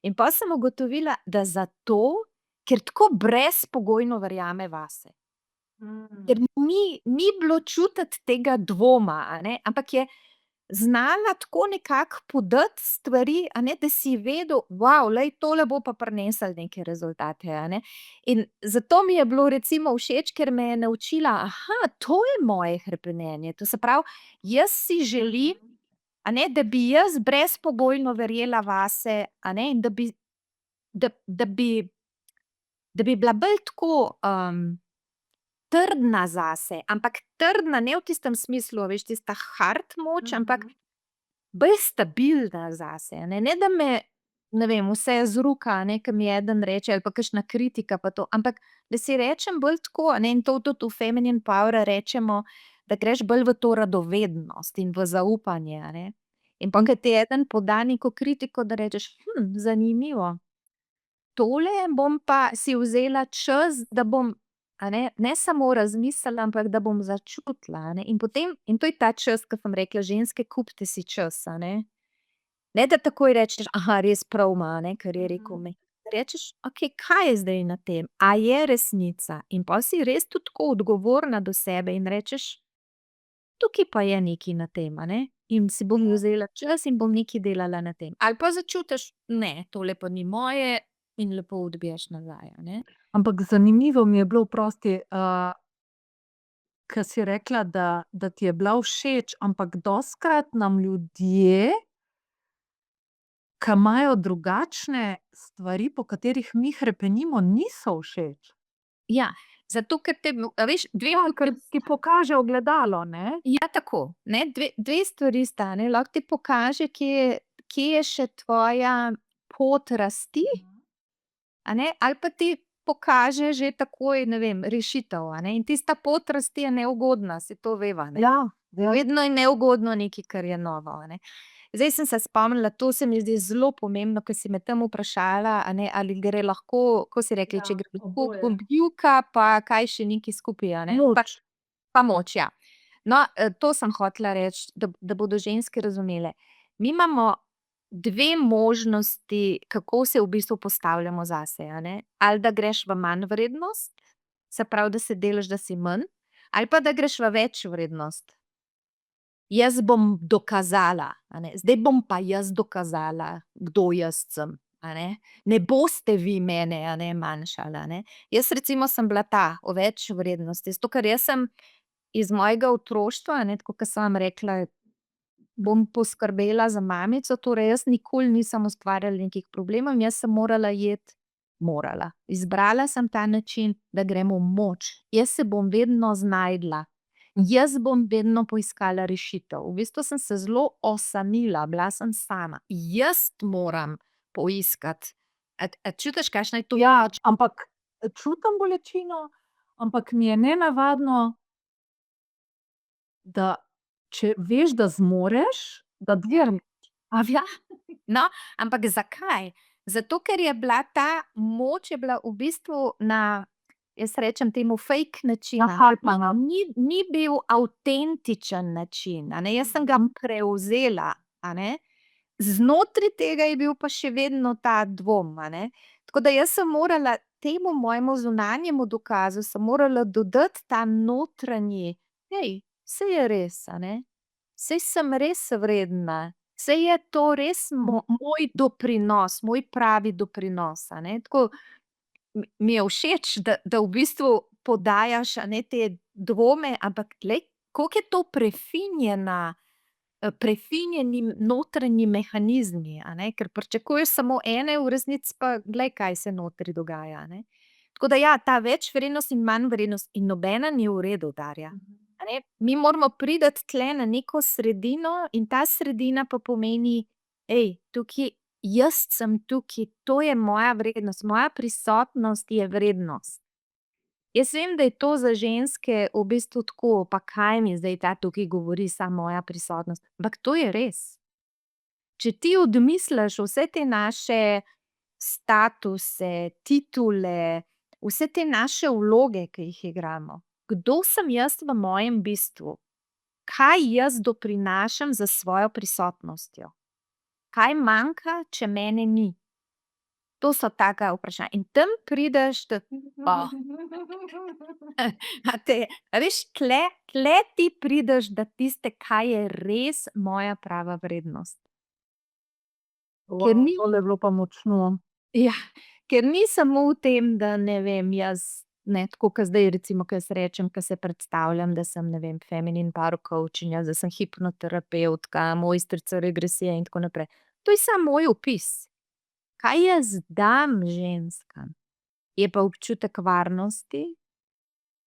In pol sem ugotovila, da zato, ker tako brezpogojno verjame vase. Ker ni bilo čutiti tega dvoma, a ne, ampak je znala tako nekako podati stvari, da si vedel, glej, tole bo pa prineslo neke rezultate, In zato mi je bilo recimo všeč, ker me je naučila, to je moje hrepenenje. To se pravi, jaz si želim, da bi jaz brezpogojno verjela vase, in da bi bila bolj tako, trdna zase, ampak trdna ne v tistem smislu, a veš, tista hard moč, ampak bolj stabilna zase, Ne da me, ne vem, vse zruka, ke mi eden reče, ali pa kakšna kritika pa to, ampak da si rečem bolj tako, in to tudi v Feminine Power rečemo, da greš bolj v to radovednost in v zaupanje, In pol, ke ti eden poda neko kritiko, da rečeš: zanimivo, tole bom pa si vzela čas, da bom, ne samo razmislila, ampak da bom začutila, In potem, in to je ta čas, ke sem rekla, ženske, kupite si čas, Ne da takoj rečeš: res prav ima, kar je rekel." Rečeš: "Okej, kaj je zdaj na tem? A je resnica?" In pol si res tudi tako odgovorna do sebe in rečeš: "Tukaj pa je nekaj na tem, In si bom vzela čas in bom nekaj delala na tem." Ali pa začutiš: "Ne, tole pa ni moje." In lepo odbiješ nazaj, Ampak zanimivo mi je bilo, oprosti, ke si rekla, da ti je bila všeč, ampak dostikrat nam ljudje, ke imajo drugačne stvari, po katerih mi hrepenimo, niso všeč. Ja, zato ker te, a veš, Ker ti pokaže ogledalo, ne. Ja, tako, dve stvari sta, lahko ti pokaže, kje je še tvoja pot rasti, ali pa ti pokaže že takoj, ne vem, rešitev, in tista pot rasti je neugodna, saj to veva, Ja, ja. Vedno je neugodno nekaj, kar je novo, Zdaj sem se spomnila, to se mi zdi zelo pomembno, ke si me tam vprašala, ali gre lahko, kako si rekla, če gre lahko oboje. kljuka pa kaj še nekaj skupaj, Moč. Pa moč, ja. No, to sem hotela reči, da bodo ženske razumele. Mi imamo dve možnosti, kako se v bistvu postavljamo zase, Ali da greš v manjvrednost, se pravi, da se delaš, da si manj, ali pa da greš v večvrednost. Jaz bom dokazala, zdaj bom pa jaz dokazala, kdo jaz sem, Ne boste vi mene, manjšali, Jaz recimo sem bila ta, v večvrednosti, zato ker jaz sem iz mojega otroštva, tako kot sem vam rekla, bom poskrbela za mamico, torej jaz nikoli nisem ustvarjala nekih problemov in jaz sem morala. Izbrala sem ta način, da grem v moč. Jaz se bom vedno znašla. Jaz bom vedno poiskala rešitev. V bistvu sem se zelo osamila, bila sem sama. Jaz moram poiskati. A čutiš, kakšna je to? Ja, ampak čutim bolečino, ampak mi je nenavadno, da če veš, da zmoreš, da dirneš. Ja, no, ampak zakaj? Zato, ker je bila ta moč je bila v bistvu na, jaz rečem temu fake način, Nahajpana. ni bil avtentičen način, Jaz sem ga prevzela, Znotraj tega je bil pa še vedno ta dvom, Tako da jaz sem morala temu mojemu zunanjemu dokazu sem morala dodati ta notranji: saj je res, Saj sem res vredna, saj je to res moj doprinos, moj pravi doprinos, Tako mi je všeč, da v bistvu podajaš, te dvome, ampak glej, koliko je to prefinjena, prefinjeni notranji mehanizmi, ker pričakuješ samo ene, v resnici pa glej, kaj se notri dogaja, Tako da ja, ta večvrednost in manjvrednost in nobena ni v redu, Darja. Mi moramo priti tule na neko sredino in ta sredina pa pomeni: tukaj, jaz sem tukaj, to je moja vrednost, moja prisotnost je vrednost." Jaz vem, da je to za ženske v bistvu tako, pa kaj mi zdaj ta tukaj govori, samo moja prisotnost, ampak to je res. Če ti odmisliš vse te naše statuse, titule, vse te naše vloge, ki jih igramo, kdo sem jaz v mojem bistvu? Kaj jaz doprinašam s svojo prisotnostjo? Kaj manjka, če mene ni? To so taka vprašanja. In tam prideš do a te a veš, tule ti prideš do tiste, kaj je res moja prava vrednost. Ker ni Tole je bilo pa močno. Ja, ker ni samo v tem, da ne vem, jaz, ne, tako ke zdaj recimo, ke jaz rečem, ke se predstavljam, da sem, ne vem, feminin power coachinja, da sem hipnoterapevtka, mojstrica regresije in tako naprej. To je samo moj opis. Kaj jaz dam ženskam, je pa občutek varnosti,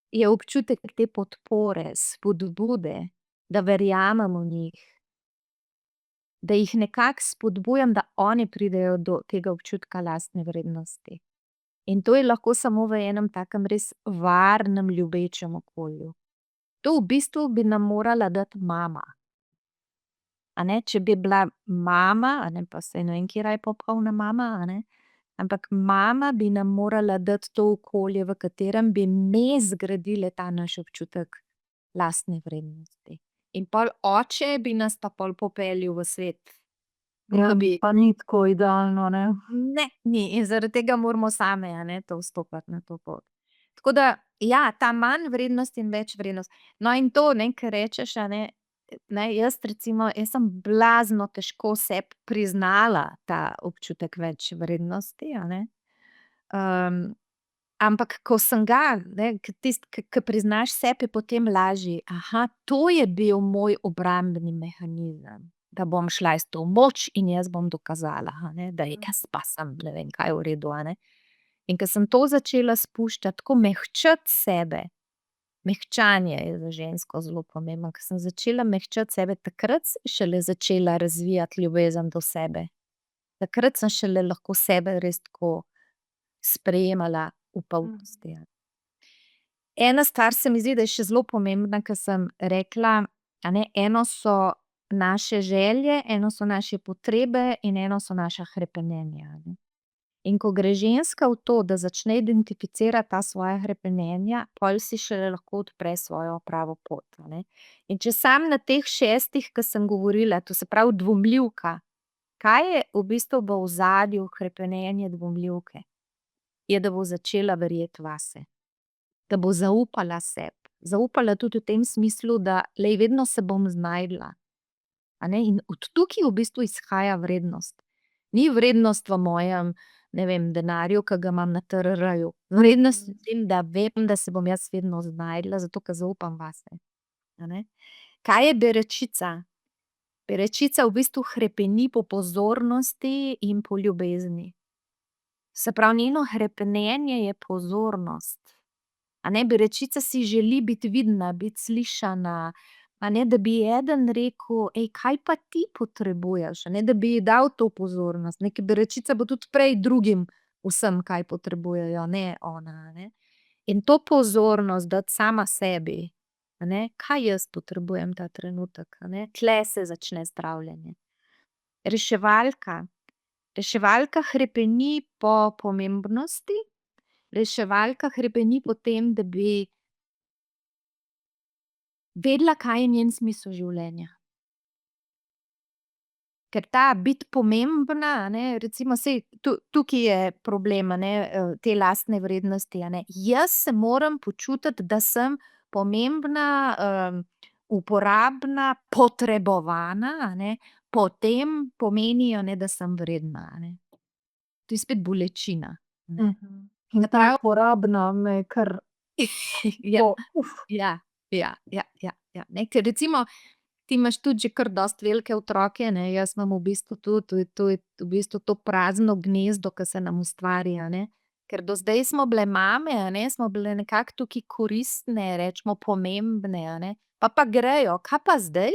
je občutek te podpore, spodbude, da verjamem v njih, da jih nekako spodbujam, da oni pridejo do tega občutka lastne vrednosti. In to je lahko samo v enem takem res varnem, ljubečem okolju. To v bistvu bi nam morala dati mama. A ne, če bi bila mama, a ne, pa saj ne vem, katera je popolna mama, a ne, ampak mama bi nam morala dati to okolje, v katerem bi me zgradile ta naš občutek lastne vrednosti. In pol oče bi nas pa pol popeljal v svet. Ja, Da bi pa ni tako idealno, ne. Ne, ni, in zaradi tega moramo same, a ne, to vstopati na to pot. Tako da, ja, ta manj vrednost in več vrednost. No, in to, ne, ke rečeš, a ne, jaz recimo, jaz sem blazno težko sebi priznala ta občutek več vrednosti, a ne. Ampak ko sem ga, ne, ke priznaš sebi, je potem lažje. To je bil moj obrambni mehanizem, da bom šla s to moč in jaz bom dokazala, a ne, da jaz pa sem ne vem kaj v redu, a ne. In ke sem to začela spuščati, tako mehčati sebe, mehčanje je za žensko zelo pomembno, ke sem začela mehčati sebe, takrat sem šele začela razvijati ljubezen do sebe. Takrat sem šele lahko sebe res tako sprejemala v polnosti, ja. Ena stvar se mi zdi, da je še zelo pomembna, ke sem rekla, a ne, eno so naše želje, eno so naše potrebe in eno so naša hrepenenja, a ne. In ko gre ženska v to, da začne identificirati ta svoja hrepenenja, pol si šele lahko odpre svojo pravo pot, a ne. In če samo na teh 6, ke sem govorila, to se pravi dvomljivka, kaj je v bistvu v ozadju hrepenenja dvomljivke? Je, da bo začela verjeti vase. Da bo zaupala sebi. Zaupala tudi v tem smislu, da glej, vedno se bom znašla. A ne, in od tukaj v bistvu izhaja vrednost. Ni vrednost v mojem, ne vem, denarju, ke ga imam na TRR-ju. Vrednost je v tem, da vem, da se bom jaz vedno znašla, zato ker zaupam vase, a ne. Kaj je berečica? Berečica v bistvu hrepeni po pozornosti in po ljubezni. Se pravi, njeno hrepenenje je pozornost. A ne, berečica si želi biti vidna, biti slišana, a ne, da bi ji eden rekel: kaj pa ti potrebuješ?" A ne, da bi ji dal to pozornost, ne, ker berečica bo tudi prej drugim vsem kaj potrebujejo, ne ona, a ne. In to pozornost dati sama sebi, a ne, kaj jaz potrebujem ta trenutek, a ne, tule se začne zdravljenje. Reševalka. Reševalka hrepeni po pomembnosti, reševalka hrepeni po tem, da bi vedela, kaj je njen smisel življenja. Ker ta biti pomembna, a ne, recimo saj tukaj je problem, a ne, te lastne vrednosti, a ne. Jaz se moram počutiti, da sem pomembna, uporabna, potrebovana, a ne, potem pomeni, a ne, da sem vredna, a ne. To je spet bolečina. In ta uporabna me kar Ja, ja, ja, ja, ja, ja, ne, ker recimo ti imaš tudi že kar dosti velike otroke, ne, jaz imam v bistvu tudi, to je v bistvu to prazno gnezdo, ke se nam ustvari, a ne. Ker do zdaj smo bile mame, a ne, smo bile nekako tukaj koristne, recimo pomembne, a ne, pa grejo, kaj pa zdaj?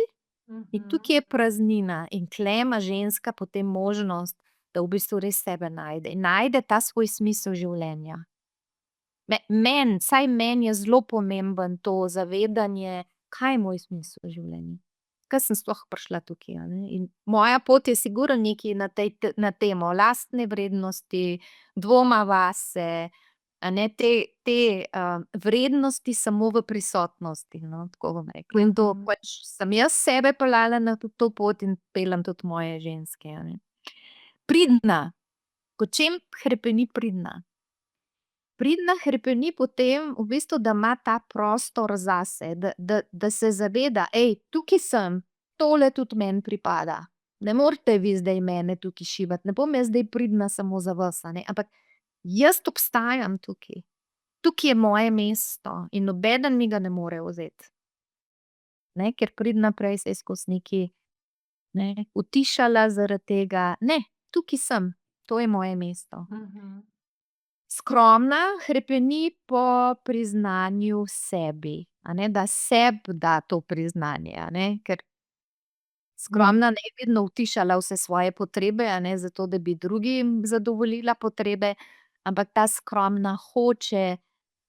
In tukaj je praznina in tule ima ženska potem možnost, da v bistvu res sebe najde in najde ta svoj smisel življenja. Meni, vsaj meni je zelo pomembno to zavedanje, kaj je moj smisel življenja. Ke sem sploh prišla tukaj, a ne, in moja pot je sigurno nekaj na tej na temo lastne vrednosti, dvoma vase, a ne, te vrednosti samo v prisotnosti, no, tako bom rekla. In to pač sem jaz sebe peljala na to pot in peljem tudi moje ženske, a ne. Pridna. Po čem hrepeni pridna? Pridna hrepeni po tem, v bistvu, da ima ta prostor zase, da se zaveda, tukaj sem, tole tudi meni pripada. Ne morete vi zdaj mene tukaj šibati, ne bom jaz zdaj pridna samo za vas, a ne, ampak jaz obstajam tukaj. Tukaj je moje mesto in nobeden mi ga ne more vzeti. Ne, ker pridna prej se je skozi nekaj, ne, utišala zaradi tega. Ne, tukaj sem, to je moje mesto. Skromna hrepeni po priznanju sebi, a ne, da sebi da to priznanje, a ne, ker skromna ne je vedno utišala vse svoje potrebe, a ne, zato da bi drugim zadovoljila potrebe, ampak ta skromna hoče,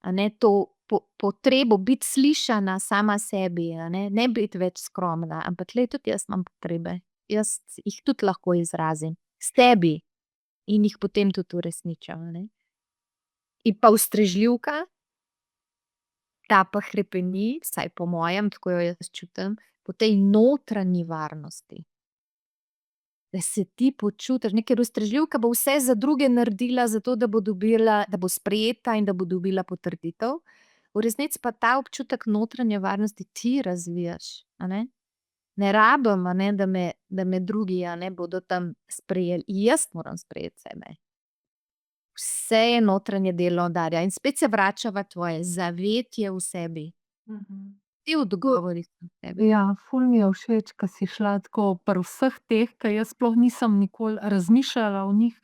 a ne, to potrebo biti slišana sama sebi, a ne, ne biti več skromna, ampak glej, tudi jaz imam potrebe, jaz jih tudi lahko izrazim sebi in jih potem tudi uresničim, a ne. In pa ustrežljivka, ta pa hrepeni, vsaj po mojem, tako jo jaz čutim, po tej notranji varnosti. Da se ti počutiš, ne, ker ustrežljivka bo vse za druge naredila, zato da bo dobila, da bo sprejeta in da bo dobila potrditev. V resnici pa ta občutek notranje varnosti ti razvijaš, a ne. Ne rabim, a ne, da me drugi, a ne, bodo tam sprejeli, jaz moram sprejeti sebe. Vse je notranje delo, Darja, in spet se vračava tvoje zavetje v sebi. Ti odgovori so v tebi. Ja, ful mi je všeč, ke si šla tako pri vseh teh, ke jaz sploh nisem nikoli razmišljala o njih.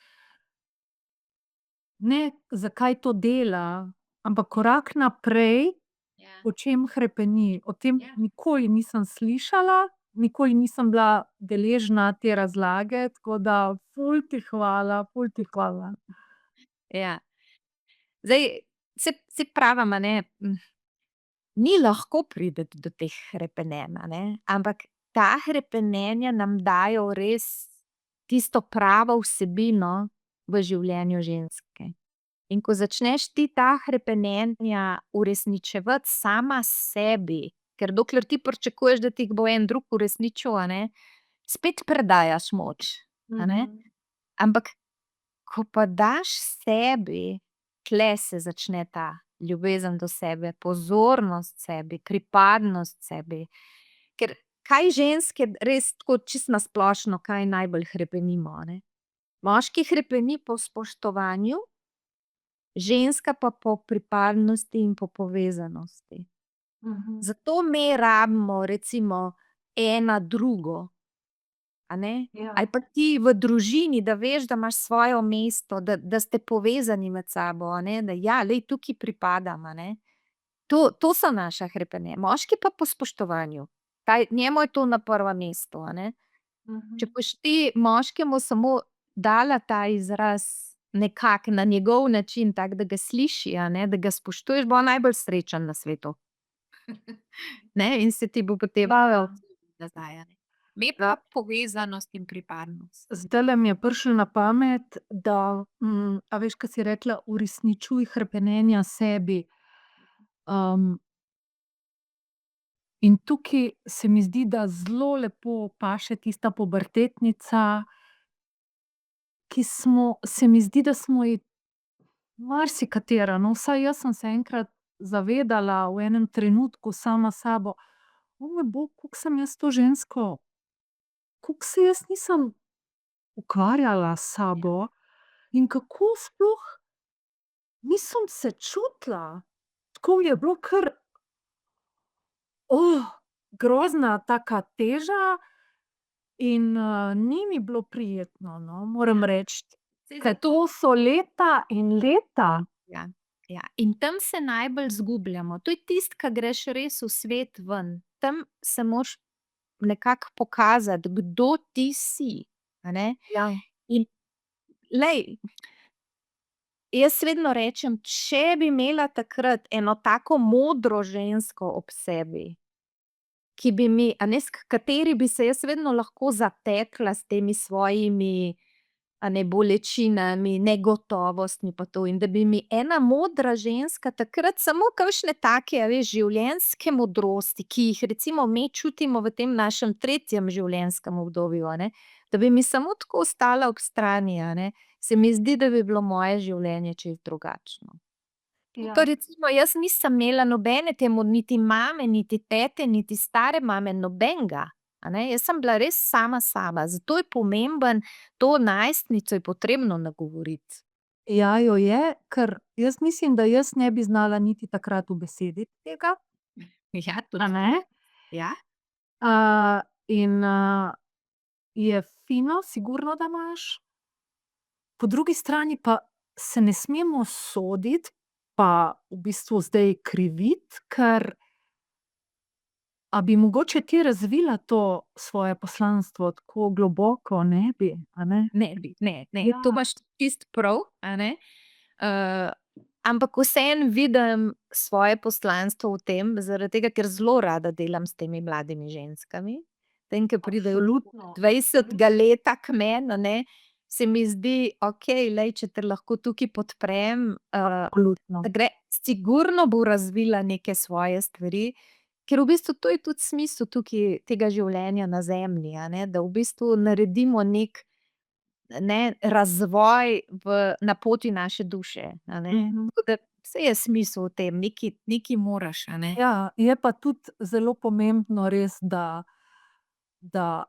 Ne, zakaj to dela, ampak korak naprej, Ja. po čem hrepeni. O tem Ja. nikoli nisem slišala, nikoli nisem bila deležna te razlage, tako da ful ti hvala, ful ti hvala. Ja. Zdaj, saj pravim, a ne, ni lahko priti do teh hrepenenj, a ne, ampak ta hrepenenja nam dajo res tisto pravo vsebino v življenju ženske. In ko začneš ti ta hrepenenja uresničevati sama sebi, ker dokler ti pričakuješ, da ti jih bo en drug uresničil, a ne, spet predajaš moč, a ne. Ampak ko pa daš sebi, tule se začne ta ljubezen do sebe, pozornost sebi, pripadnost sebi. Ker kaj ženske res tako čisto na splošno, kaj najbolj hrepenimo, a ne? Moški hrepeni po spoštovanju, ženska pa po pripadnosti in po povezanosti. Zato me rabimo recimo ena drugo, a ne. Ja. Ali pa ti v družini, da veš, da imaš svoje mesto, da ste povezani med sabo, a ne, da ja, glej, tukaj pripadam, a ne. To so naša hrepenenja, moški pa po spoštovanju. Njemu je to na prvem mestu, a ne. Če boš ti moškemu samo dala ta izraz nekako na njegov način, tako da ga sliši, a ne, da ga spoštuješ, bo on najbolj srečen na svetu. Ne, in se ti bo potem nazaj, a ne. Me pa povezanost in pripadnost. Zdajle mi je prišlo na pamet, da, a veš, ke si rekla, uresničuj hrepenenja sebi. In tukaj se mi zdi, da zelo lepo paše tista pubertetnica, ki se mi zdi, da smo ji marsikatera, no, vsaj jaz sem se enkrat zavedala v enem trenutku sama s sabo: "O moj bog, koliko sem jaz to žensko, koliko se jaz nisem ukvarjala s sabo in kako sploh nisem se čutila." Tako mi je bilo kar, grozna taka teža in, ni mi bilo prijetno, no, moram reči. Ker to so leta in leta. Ja, ja, in tam se najbolj izgubljamo, to je tisto, ke greš res v svet ven, tam se moraš nekako pokazati, kdo ti si, a ne. Ja. In glej, jaz vedno rečem, če bi imela takrat eno tako modro žensko ob sebi, ki bi mi, a ne, s kateri bi se jaz vedno lahko zatekla s temi svojimi a ne, bolečinami, negotovostmi pa to. In da bi mi ena modra ženska takrat samo kakšne take, a veš, življenjske modrosti, ki jih recimo mi čutimo v tem našem tretjem življenjskem obdobju, a ne, da bi mi samo tako stala ob strani, a ne, se mi zdi, da bi bilo moje življenje čisto drugačno. Pa recimo jaz nisem imela nobene niti mame, niti tete, niti stare mame, nobenega, a ne. Jaz sem bila res sama s saba, zato je pomembno, to najstnico je potrebno nagovoriti. Ja, jo je, ker jaz mislim, da jaz ne bi znala niti takrat ubesediti tega, Ja, a ne. Ja. In, je fino, sigurno, da imaš. Po drugi strani pa se ne smemo soditi, pa v bistvu zdaj kriviti, ker a bi mogoče ti razvila to svoje poslanstvo tako globoko, ne bi, a ne? Ne bi, ne, ne, Ja. to imaš čisto prav, a ne. Ampak vseeno vidim svoje poslanstvo v tem, zaradi tega, ker zelo rada delam s temi mladimi ženskami. Tem, ke pridejo Absolutno. dvajsetega leta k meni, a ne, se mi zdi, okej, glej, če te lahko tukaj podprem, Absolutno. da gre, sigurno bo razvila neke svoje stvari, ker v bistvu to je tudi smisel tukaj tega življenja na zemlji, a ne, da v bistvu naredimo neki, ne, razvoj na poti naše duše, a ne. Tako da saj je smisel v tem, nekaj moraš, a ne. Ja, je pa tudi zelo pomembno res, da da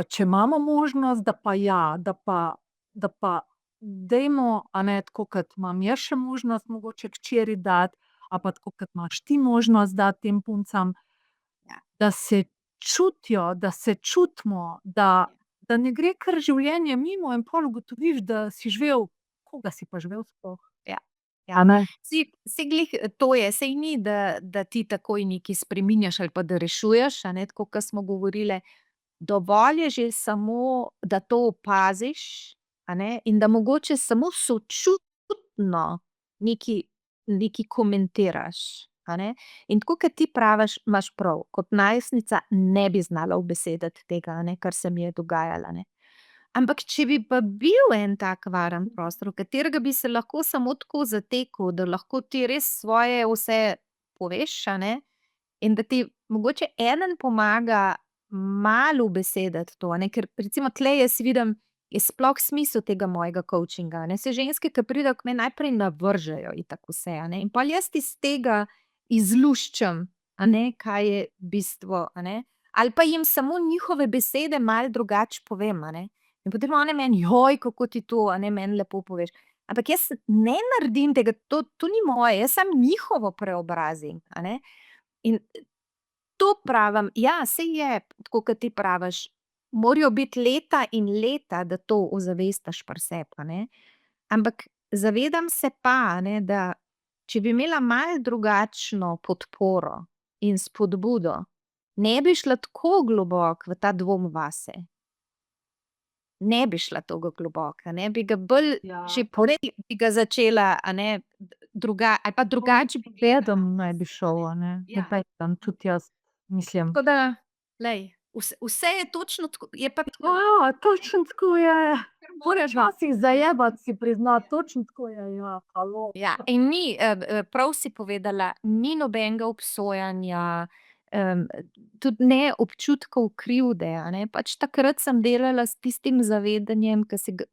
če imamo možnost, da pa ja, da pa dajmo, a ne, tako kot imam jaz še možnost mogoče hčeri dati, ali pa tako kot imaš ti možnost dati tem puncam, Ja. da se čutijo, da se čutimo, da ne gre kar življenje mimo in pol ugotoviš, da si živel, koga si pa živel sploh, Ja. a Ja. ne? Saj glih to je, saj ni, da ti takoj nekaj spreminjaš ali pa da rešuješ, a ne, tako kot smo govorile. Dovolj je že samo, da to opaziš, a ne, in da mogoče samo sočutno nekaj komentiraš, a ne. In tako kot ti praviš, imaš prav, kot najstnica ne bi znala ubesediti tega, a ne, kar se mi je dogajalo, a ne. Ampak če bi pa bil en tak varen prostor, v katerega bi se lahko samo tako zatekel, da lahko ti res svoje vse poveš, a ne, in da ti mogoče eden pomaga malo ubesediti to, a ne, ker recimo tule jaz vidim, je sploh smisel tega mojega coachinga, a ne. Saj ženske, ke pridejo k meni, najprej navržejo itak vse, a ne, in pol jaz iz tega izluščim, a ne, kaj je bistvo, a ne. Ali pa jim samo njihove besede malo drugače povem, a ne. In potem one meni: kako ti to, a ne, meni lepo poveš." Ampak jaz ne naredim tega, to ni moje, jaz samo njihovo preobrazim, a ne. In to pravim, ja, saj je, tako kot ti praviš, morajo biti leta in leta, da to ozavestiš pri sebi, a ne. Ampak zavedam se pa, a ne, da če bi imela malo drugačno podporo in spodbudo, ne bi šla tako globoko v ta dvom vase. Ne bi šla tako globoko, a ne, bi ga bolj Ja. že prej bi ga začela, a ne, ali pa drugače bi Pedom naj bi šel, a ne, Ja. nobeden, tudi jaz mislim. Tako da, glej, vse je točno tako, je pa tako. Ja, točno tako je. Moraš Včasih zajebati si priznati, točno tako je, ja, halo. Ja, in ni, prav si povedala, ni nobenega obsojanja, tudi ne občutkov krivde, a ne, pač takrat sem delala s tistim zavedanjem,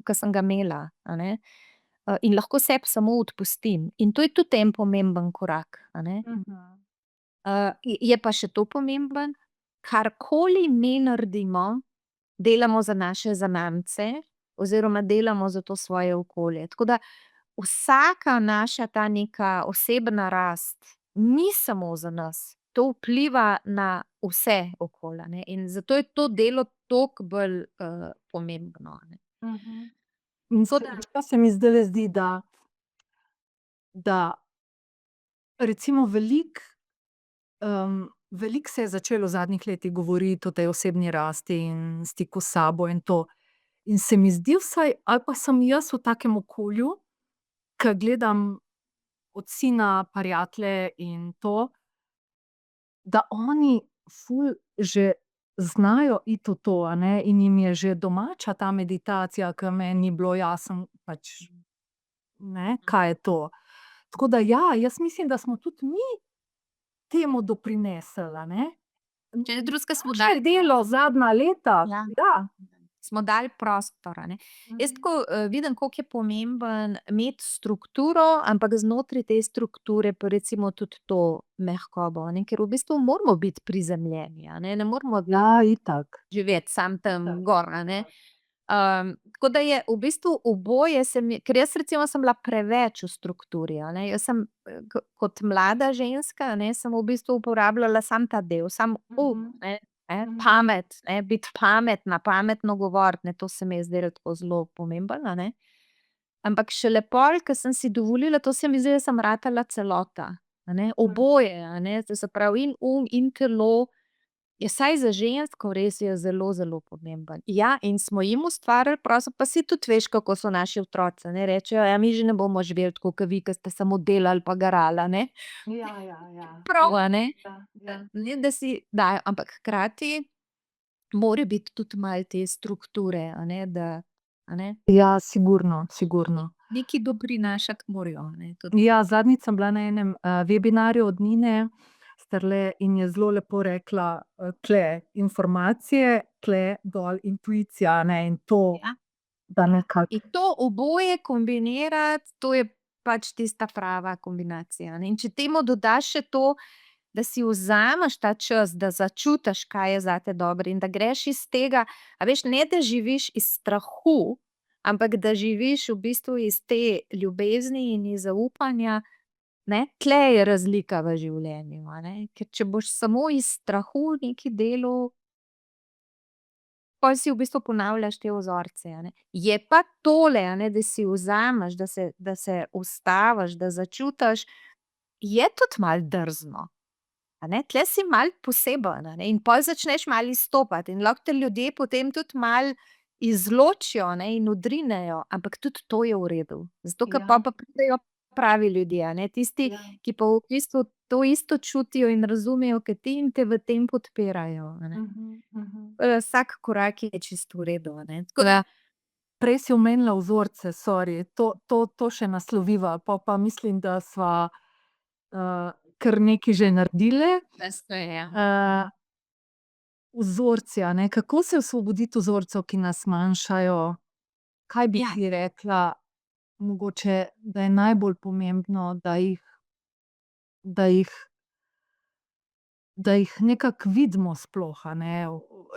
ke sem ga imela, a ne. In lahko sebi samo odpustim in to je tudi en pomemben korak, a ne. Je pa še to pomembno, karkoli mi naredimo, delamo za naše zanamce oziroma delamo za to svoje okolje, tako da vsaka naša ta neka osebna rast ni samo za nas, to vpliva na vse okoli, a ne, in zato je to delo toliko bolj, pomembno, a ne. In Tako da se mi zdajle zdi, da recimo veliko se je začelo v zadnjih letih govoriti o tej osebni rasti in stiku s sabo in to. In se mi zdi vsaj, ali pa sem jaz v takem okolju, ke gledam od sina prijatelje in to, da oni ful že znajo iti v to, a ne, in jim je že domača ta meditacija, ke meni ni bilo jasno, pač, ne, kaj je to. Tako da ja, jaz mislim, da smo tudi mi temu doprinesli, a ne. Če ne drugega, smo Naše delo zadnja leta, Ja. ja. Smo dali prostor, a ne. Jaz tako, vidim, koliko je pomembno imeti strukturo, ampak znotraj te strukture pa recimo tudi to mehkobo, a ne, ker v bistvu moramo biti prizemljeni, a ne, ne moremo Ja, itak. živeti samo tam Itak. gor, a ne. Tako da je v bistvu oboje se mi, ker jaz recimo sem bila preveč v strukturi, a ne, jaz sem, kot mlada ženska, a ne, sem v bistvu uporabljala samo ta del, samo ne, pamet, ne, biti pametna, pametno govoriti, ne, to se mi je zdelo tako zelo pomembno, a ne. Ampak šele pol, ke sem si dovolila, to se mi zdi, da sem ratala celota, a ne, oboje, a ne, to se pravi in in telo je vsaj za žensko res je zelo, zelo pomembno. Ja, in smo jim ustvarili prostor, pa saj tudi veš, kako so naši otroci, a ne, rečejo: "Ja, mi že ne bomo živeli tako ke vi, ke ste samo delali pa garali, a ne." Ja, ja, ja. Prav, a ne. Ja, ja. Ne, da si dajo, ampak hkrati more biti tudi malo te strukture, a ne, da, a ne, Ja, sigurno, sigurno. nekaj doprinašati morajo, a ne, tudi. Ja, zadnjič sem bila na enem, webinarju od Nine Sterle in je zelo lepo rekla, tule informacije, tule dol intuicija, a ne, in to, Ja. da nekako. In to oboje kombinirati, to je pač tista prava kombinacija, a ne, in če temu dodaš še to, da si vzameš ta čas, da začutiš, kaj je zate dobro, in da greš iz tega, a veš, ne da živiš iz strahu, ampak da živiš v bistvu iz te ljubezni in iz zaupanja, ne, tule je razlika v življenju, a ne, ker če boš samo iz strahu nekaj delal, pol si v bistvu ponavljaš te vzorce, a ne. Je pa tole, a ne, da si vzameš, da se ustaviš, da začutiš, je tudi malo drzno, a ne, tule si malo poseben, a ne, in pol začneš malo izstopati in lahko te ljudje potem tudi malo izločijo, a ne, in odrinejo, ampak tudi to je v redu, zato ker pol pa pridejo pravi ljudje, a ne, tisti, ki pa v bistvu to isto čutijo in razumejo ke ti in te v tem podpirajo, a ne. Vsak korak je čisto v redu, a ne, tako da. Prej si omenila vzorce, sorry, to še nasloviva, pol pa mislim, da sva, kar nekaj že naredili. Vzorci, a ne, kako se osvoboditi vzorcev, ki nas manjšajo? Kaj bi Ja. ti rekla mogoče, da je najbolj pomembno, da jih da jih nekako vidimo sploh, a ne,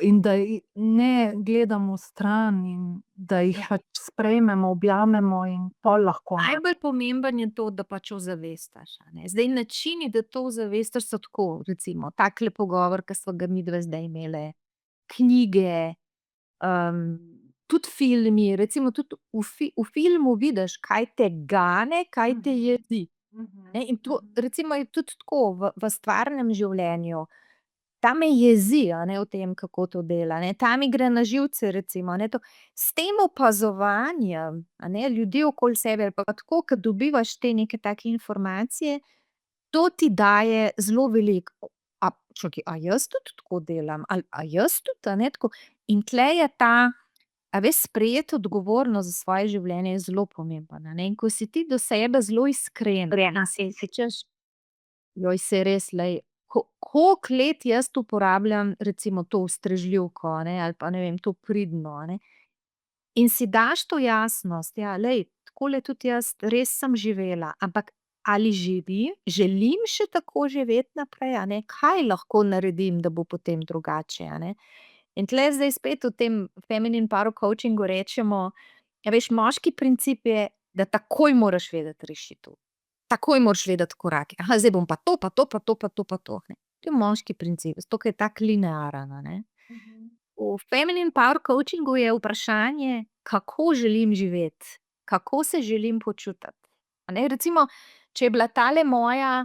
in da ne gledamo stran in da jih Ja. pač sprejmemo, objamemo in pol lahko. Najbolj pomembno je to, da pač ozavestiš, a ne. Zdaj načini, da to ozavestiš, so tako, recimo takle pogovor, ke sva ga midve zdaj imeli, knjige, tudi filmi, recimo tudi v filmu vidiš, kaj te gane, kaj te jezi, ne, in to recimo je tudi tako v stvarnem življenju. Ta me jezi, a ne, v tem, kako to dela, ne, ta mi gre na živce recimo, a ne, to. S tem opazovanjem, a ne, ljudi okoli sebe ali pa tako, ke dobivaš te neke take informacije, to ti daje zelo veliko. A čakaj, a jaz tudi tako delam? Ali a jaz tudi, a ne, tako? In tule je ta, a veš, sprejeti odgovornost za svoje življenje je zelo pomembno, a ne, in ko si ti do sebe zelo iskren, si rečeš: saj res, glej, koliko let jaz uporabljam recimo to ustrežljivko, a ne, ali pa ne vem, to pridno, a ne." In si daš to jasnost, ja, glej, takole tudi jaz res sem živela, ampak ali želim še tako živeti naprej, a ne, kaj lahko naredim, da bo potem drugače, a ne. In tule zdaj spet v tem feminine power coachingu rečemo, a veš, moški princip je, da takoj moraš vedeti rešitev. Takoj moraš vedeti korake, zdaj bom pa to pa to pa to pa to pa to, ne. To je moški princip, zato ker je tako linearen, a ne. V feminine power coachingu je vprašanje, kako želim živeti, kako se želim počutiti, a ne, recimo, če je bila tale moja,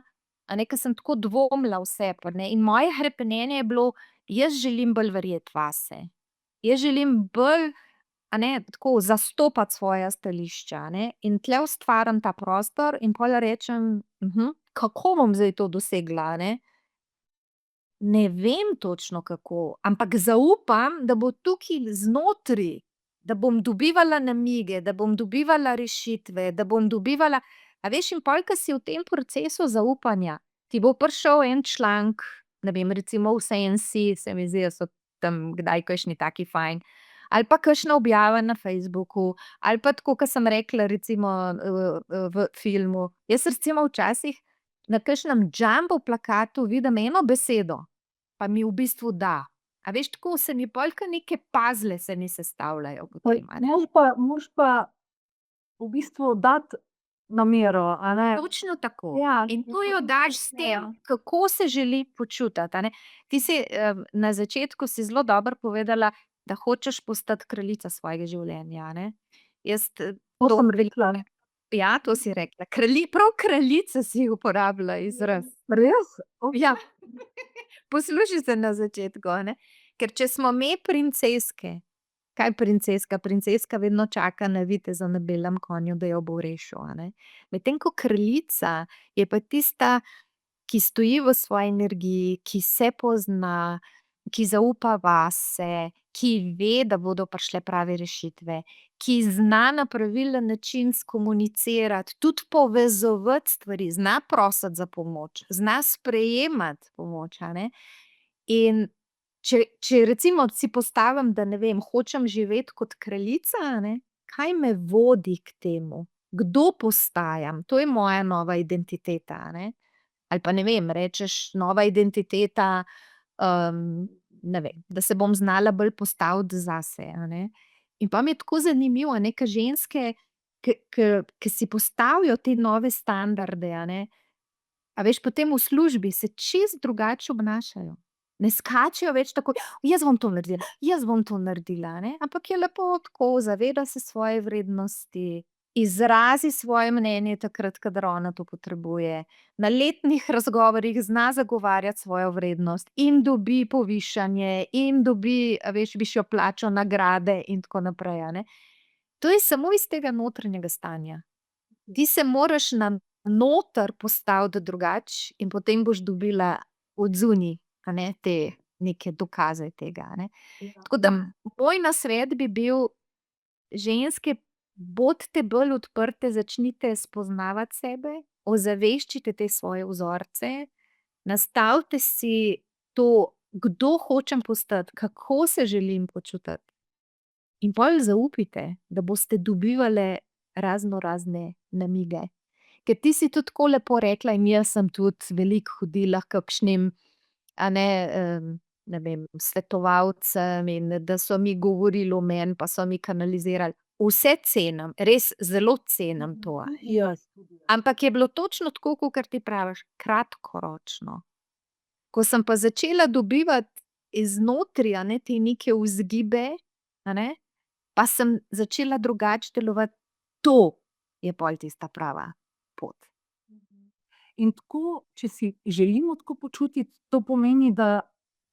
a ne, ke sem tako dvomila v sebe, a ne, in moje hrepenenje je bilo: "Jaz želim bolj verjeti vase, jaz želim bolj, a ne, tako zastopati svoja stališča, a ne." In tule ustvarim ta prostor in pol rečem: kako bom zdaj to dosegla, a ne?" Ne vem točno kako, ampak zaupam, da bo tukaj znotri, da bom dobivala namige, da bom dobivala rešitve, da bom dobivala, a veš, in pol, ke si v tem procesu zaupanja, ti bo prišel en članek, ne vem, recimo v Sensi, se mi zdi, da so tam kdaj kakšni taki fajn, ali pa kakšna objava na Facebooku, ali pa tako, ke sem rekla, recimo, v filmu. Jaz recimo včasih na kakšnem jumbo plakatu vidim eno besedo, pa mi v bistvu da. A veš, tako se mi pol ke neke pazle se mi sestavljajo potem, a ne. Moraš pa v bistvu dati namero, a ne. Točno tako. Ja. In to jo daš s tem, kako se želi počutiti, a ne. Ti si, na začetku si zelo dobro povedala, da hočeš postati kraljica svojega življenja, a ne. Jaz, To sem rekla. Ja, to si rekla. Prav kraljica si uporabila izraz. Res? Ja. Poslušaj se na začetku, a ne. Ker če smo me princeske, kaj princeska? Princeska vedno čaka na viteza na belem konju, da jo bo rešil, a ne. Medtem ko kraljica je pa tista, ki stoji v svoji energiji, ki se pozna, ki zaupa vase, ki ve, da bodo prišle prave rešitve, ki zna na pravilen način skomunicirati, tudi povezovati stvari, zna prositi za pomoč, zna sprejemati pomoč, a ne. In če recimo si postavim, da ne vem, hočem živeti kot kraljica, a ne, kaj me vodi k temu? Kdo postajam? To je moja nova identiteta, a ne. Ali pa ne vem, rečeš nova identiteta, ne vem, da se bom znala bolj postaviti zase, a ne. In pol mi je tako zanimivo, a ne, ke ženske, ke si postavijo te nove standarde, a ne, a veš, potem v službi se čisto drugače obnašajo. Ne skačejo več tako: "Jaz bom to naredila, jaz bom to naredila," a ne, ampak je lepo tako, zaveda se svoje vrednosti, izrazi svoje mnenje takrat, kadar ona to potrebuje. Na letnih razgovorih zna zagovarjati svojo vrednost in dobi povišanje in dobi, a veš, višjo plačo, nagrade in tako naprej, a ne. To je samo iz tega notranjega stanja. Ti se moraš na noter postaviti drugače in potem boš dobila odzunaj, a ne, te neke dokaze tega, a ne. Tako da moj nasvet bi bil: ženske, bodite bolj odprte, začnite spoznavati sebe, ozaveščite te svoje vzorce, nastavite si to, kdo hočem postati, kako se želim počutiti. In pol zaupajte, da boste dobivale raznorazne namige. Ker ti si tudi tako lepo rekla, in jaz sem tudi veliko hodila h kakšnim, a ne, ne vem, svetovalcem, in da so mi govorili o meni pa so mi kanalizirali. Vse cenim, res zelo cenim to, a ne. Jaz tudi. Ampak je bilo točno tako, kakor ti praviš, kratkoročno. Ko sem pa začela dobivati iznotri, a ne, te neke vzgibe, a ne, pa sem začela drugače delovati, to je pol tista prava pot. In tako, če si želimo tako počutiti, to pomeni, da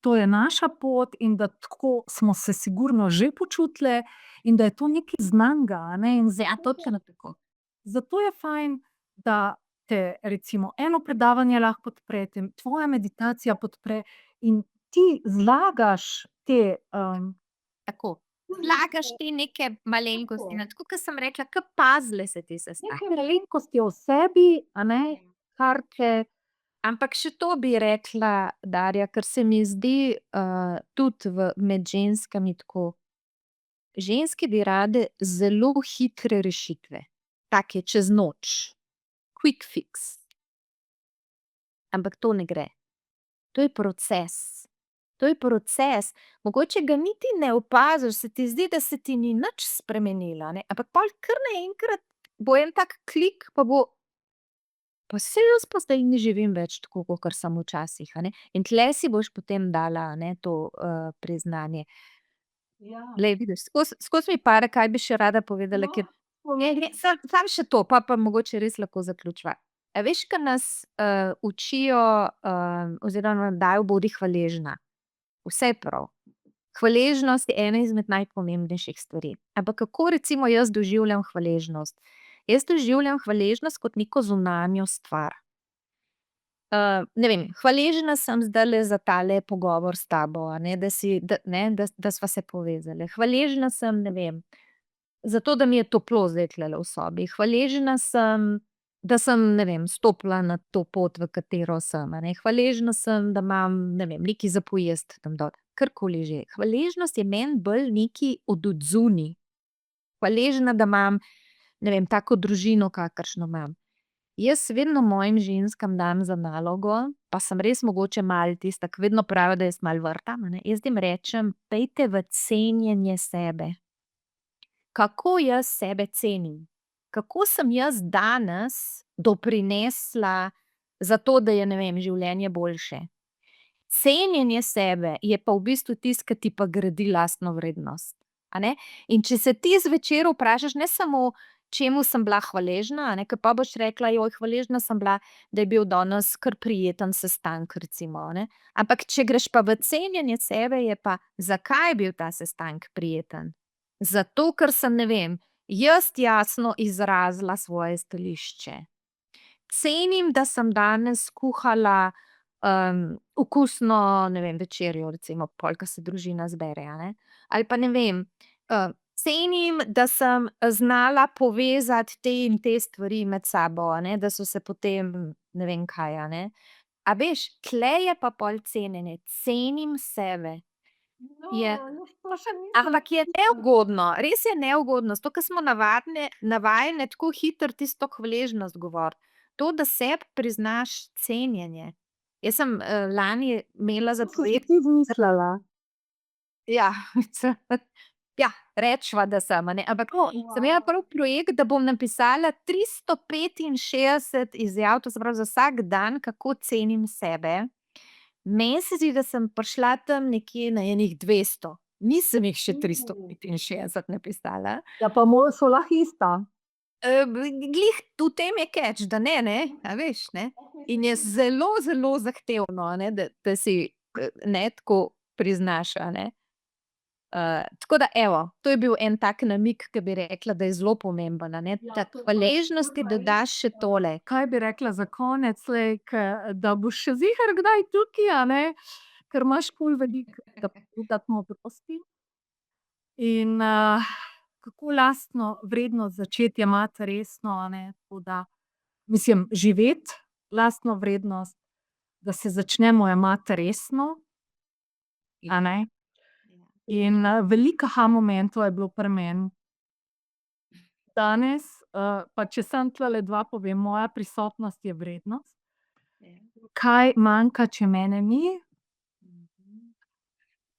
to je naša pot in da tako smo se sigurno že počutile in da je to nekaj znanega, a ne, in Točno tako. zato je fajn, da te recimo eno predavanje lahko podpre, te tvoja meditacija podpre in ti zlagaš te, Tako. Vlagaš te neke malenkosti, ne, tako kot sem rekla, ke pazle se ti neke sestavljajo. malenkosti o sebi, a ne, kar te. Ampak še to bi rekla, Darja, ker se mi zdi, tudi med ženskami tako. Ženske bi rade zelo hitre rešitve, take čez noč, quick fix. Ampak to ne gre. To je proces. To je proces. Mogoče ga niti ne opaziš, se ti zdi, da se ti ni nič spremenilo, a ne, ampak pol kar naenkrat bo en tak klik, pa bo: "Pa saj jaz pa zdaj ne živim več tako, kakor sem včasih," a ne. In tule si boš potem dala, a ne, to, priznanje. Ja. Glej, vidiš, skozi mi pade, kaj bi še rada povedala, ker samo še to, pol pa mogoče res lahko zaključiva. A veš, ke nas, učijo, oziroma nam dajo: "Bodi hvaležna." Vse je prav. Hvaležnost je ena izmed najpomembnejših stvari. Ampak kako recimo jaz doživljam hvaležnost? Jaz doživljam hvaležnost kot neko zunanjo stvar. ne vem, hvaležna sem zdajle za tale pogovor s tabo, a ne, da sva se povezali. Hvaležna sem, ne vem, za to, da mi je toplo zdaj tulele v sobi. Hvaležna sem, da sem, ne vem, stopila na to pot, v katero sem, a ne. Hvaležna sem, da imam, ne vem, nekaj za pojesti tam dol. Karkoli že. Hvaležnost je meni bolj nekaj od odzunaj. Hvaležna, da imam, ne vem, tako družino, kakršno imam. Jaz vedno mojim ženskam dam za nalogo, pa sem res mogoče malo tista, ke vedno pravijo, da jaz malo vrtam, a ne, jaz jim rečem: "Pojdite v cenjenje sebe." Kako jaz sebe cenim? Kako sem jaz danes doprinesla za to, da je, ne vem, življenje boljše? Cenjenje sebe je pa v bistvu tisto, ke ti pa gradi lastno vrednost, a ne. In če se ti zvečer vprašaš ne samo, čemu sem bila hvaležna, a ne, ke pol boš rekla: hvaležna sem bila, da je bil danes kar prijeten sestanek, recimo, a ne." Ampak če greš pa v cenjenje sebe, je pa, zakaj je bil ta sestanek prijeten? Zato, ker sem, ne vem, jaz jasno izrazila svoje stališče. Cenim, da sem danes kuhala, okusno, ne vem, večerjo, recimo, pol, ke se družina zbere, a ne. Ali pa, ne vem, cenim, da sem znala povezati te in te stvari med sabo, a ne, da so se potem ne vem kaj, a ne. A veš, tule je pa pol cenjenje. Cenim sebe. Je. Ampak je neugodno, res je neugodno, zato ker smo navajene tako hitro tisto hvaležnost govoriti. To, da sebi priznaš cenjenje. Jaz sem, lani imela za projekt. Ti izmislila? Ja, ja, rečeva, da sem, a ne, ampak sem imela prav projekt, da bom napisala 365 izjav, to se pravi za vsak dan, kako cenim sebe. Meni se zdi, da sem prišla tam nekje na enih 200. Nisem jih še 365 napisala. Ja, pa so lahko ista. Glih v tem je catch, da ne, a veš, ne. In je zelo, zelo zahtevno, a ne, da si, ne, tako priznaš, a ne. Tako da evo, to je bil en tak namig, ke bi rekla, da je zelo pomemben, a ne. Da hvaležnosti dodaš še tole. Kaj bi rekla za konec, glej, da boš še ziher kdaj tukaj, a ne, ker imaš ful veliko za povedati modrosti. In, kako lastno vrednost začeti jemati resno, a ne, tako da, mislim, živeti lastno vrednost, da se začnemo jemati resno, a ne. In, veliko aha momentov je bilo pri meni danes, pa če samo tulele dva povem, moja prisotnost je vrednost. Kaj manjka, če mene ni?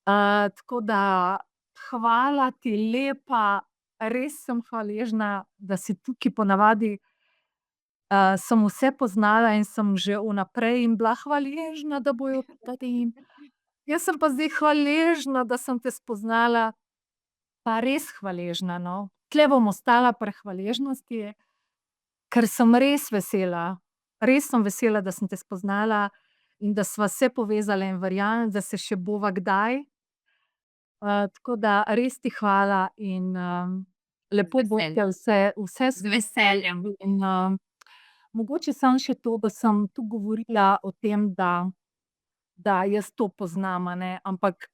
Tako da hvala ti lepa, res sem hvaležna, da si tukaj, ponavadi, sem vse poznala in sem že vnaprej jim bila hvaležna, da bojo tady. Jaz sem pa zdaj hvaležna, da sem te spoznala, pa res hvaležna, no. Tule bom ostala pri hvaležnosti, ker sem res vesela. Res sem vesela, da sem te spoznala in da sva se povezale, in verjamem, da se še bova kdaj. Tako da res ti hvala in, lepo bodite vse Z veseljem. in, mogoče samo še to, da sem tu govorila o tem, da jaz to poznam, a ne, ampak,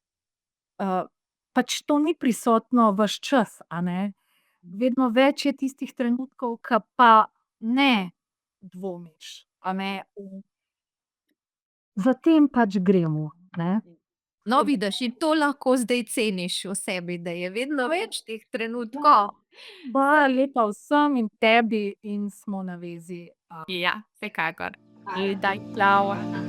pač to ni prisotno ves čas, a ne. Vedno več je tistih trenutkov, ke pa ne dvomiš, a ne, za tem pač gremo, ne. No, vidiš, in to lahko zdaj ceniš v sebi, da je vedno več teh trenutkov. Hvala lepa vsem in tebi in smo na vezi. Ja, vsekakor. Daj, čao.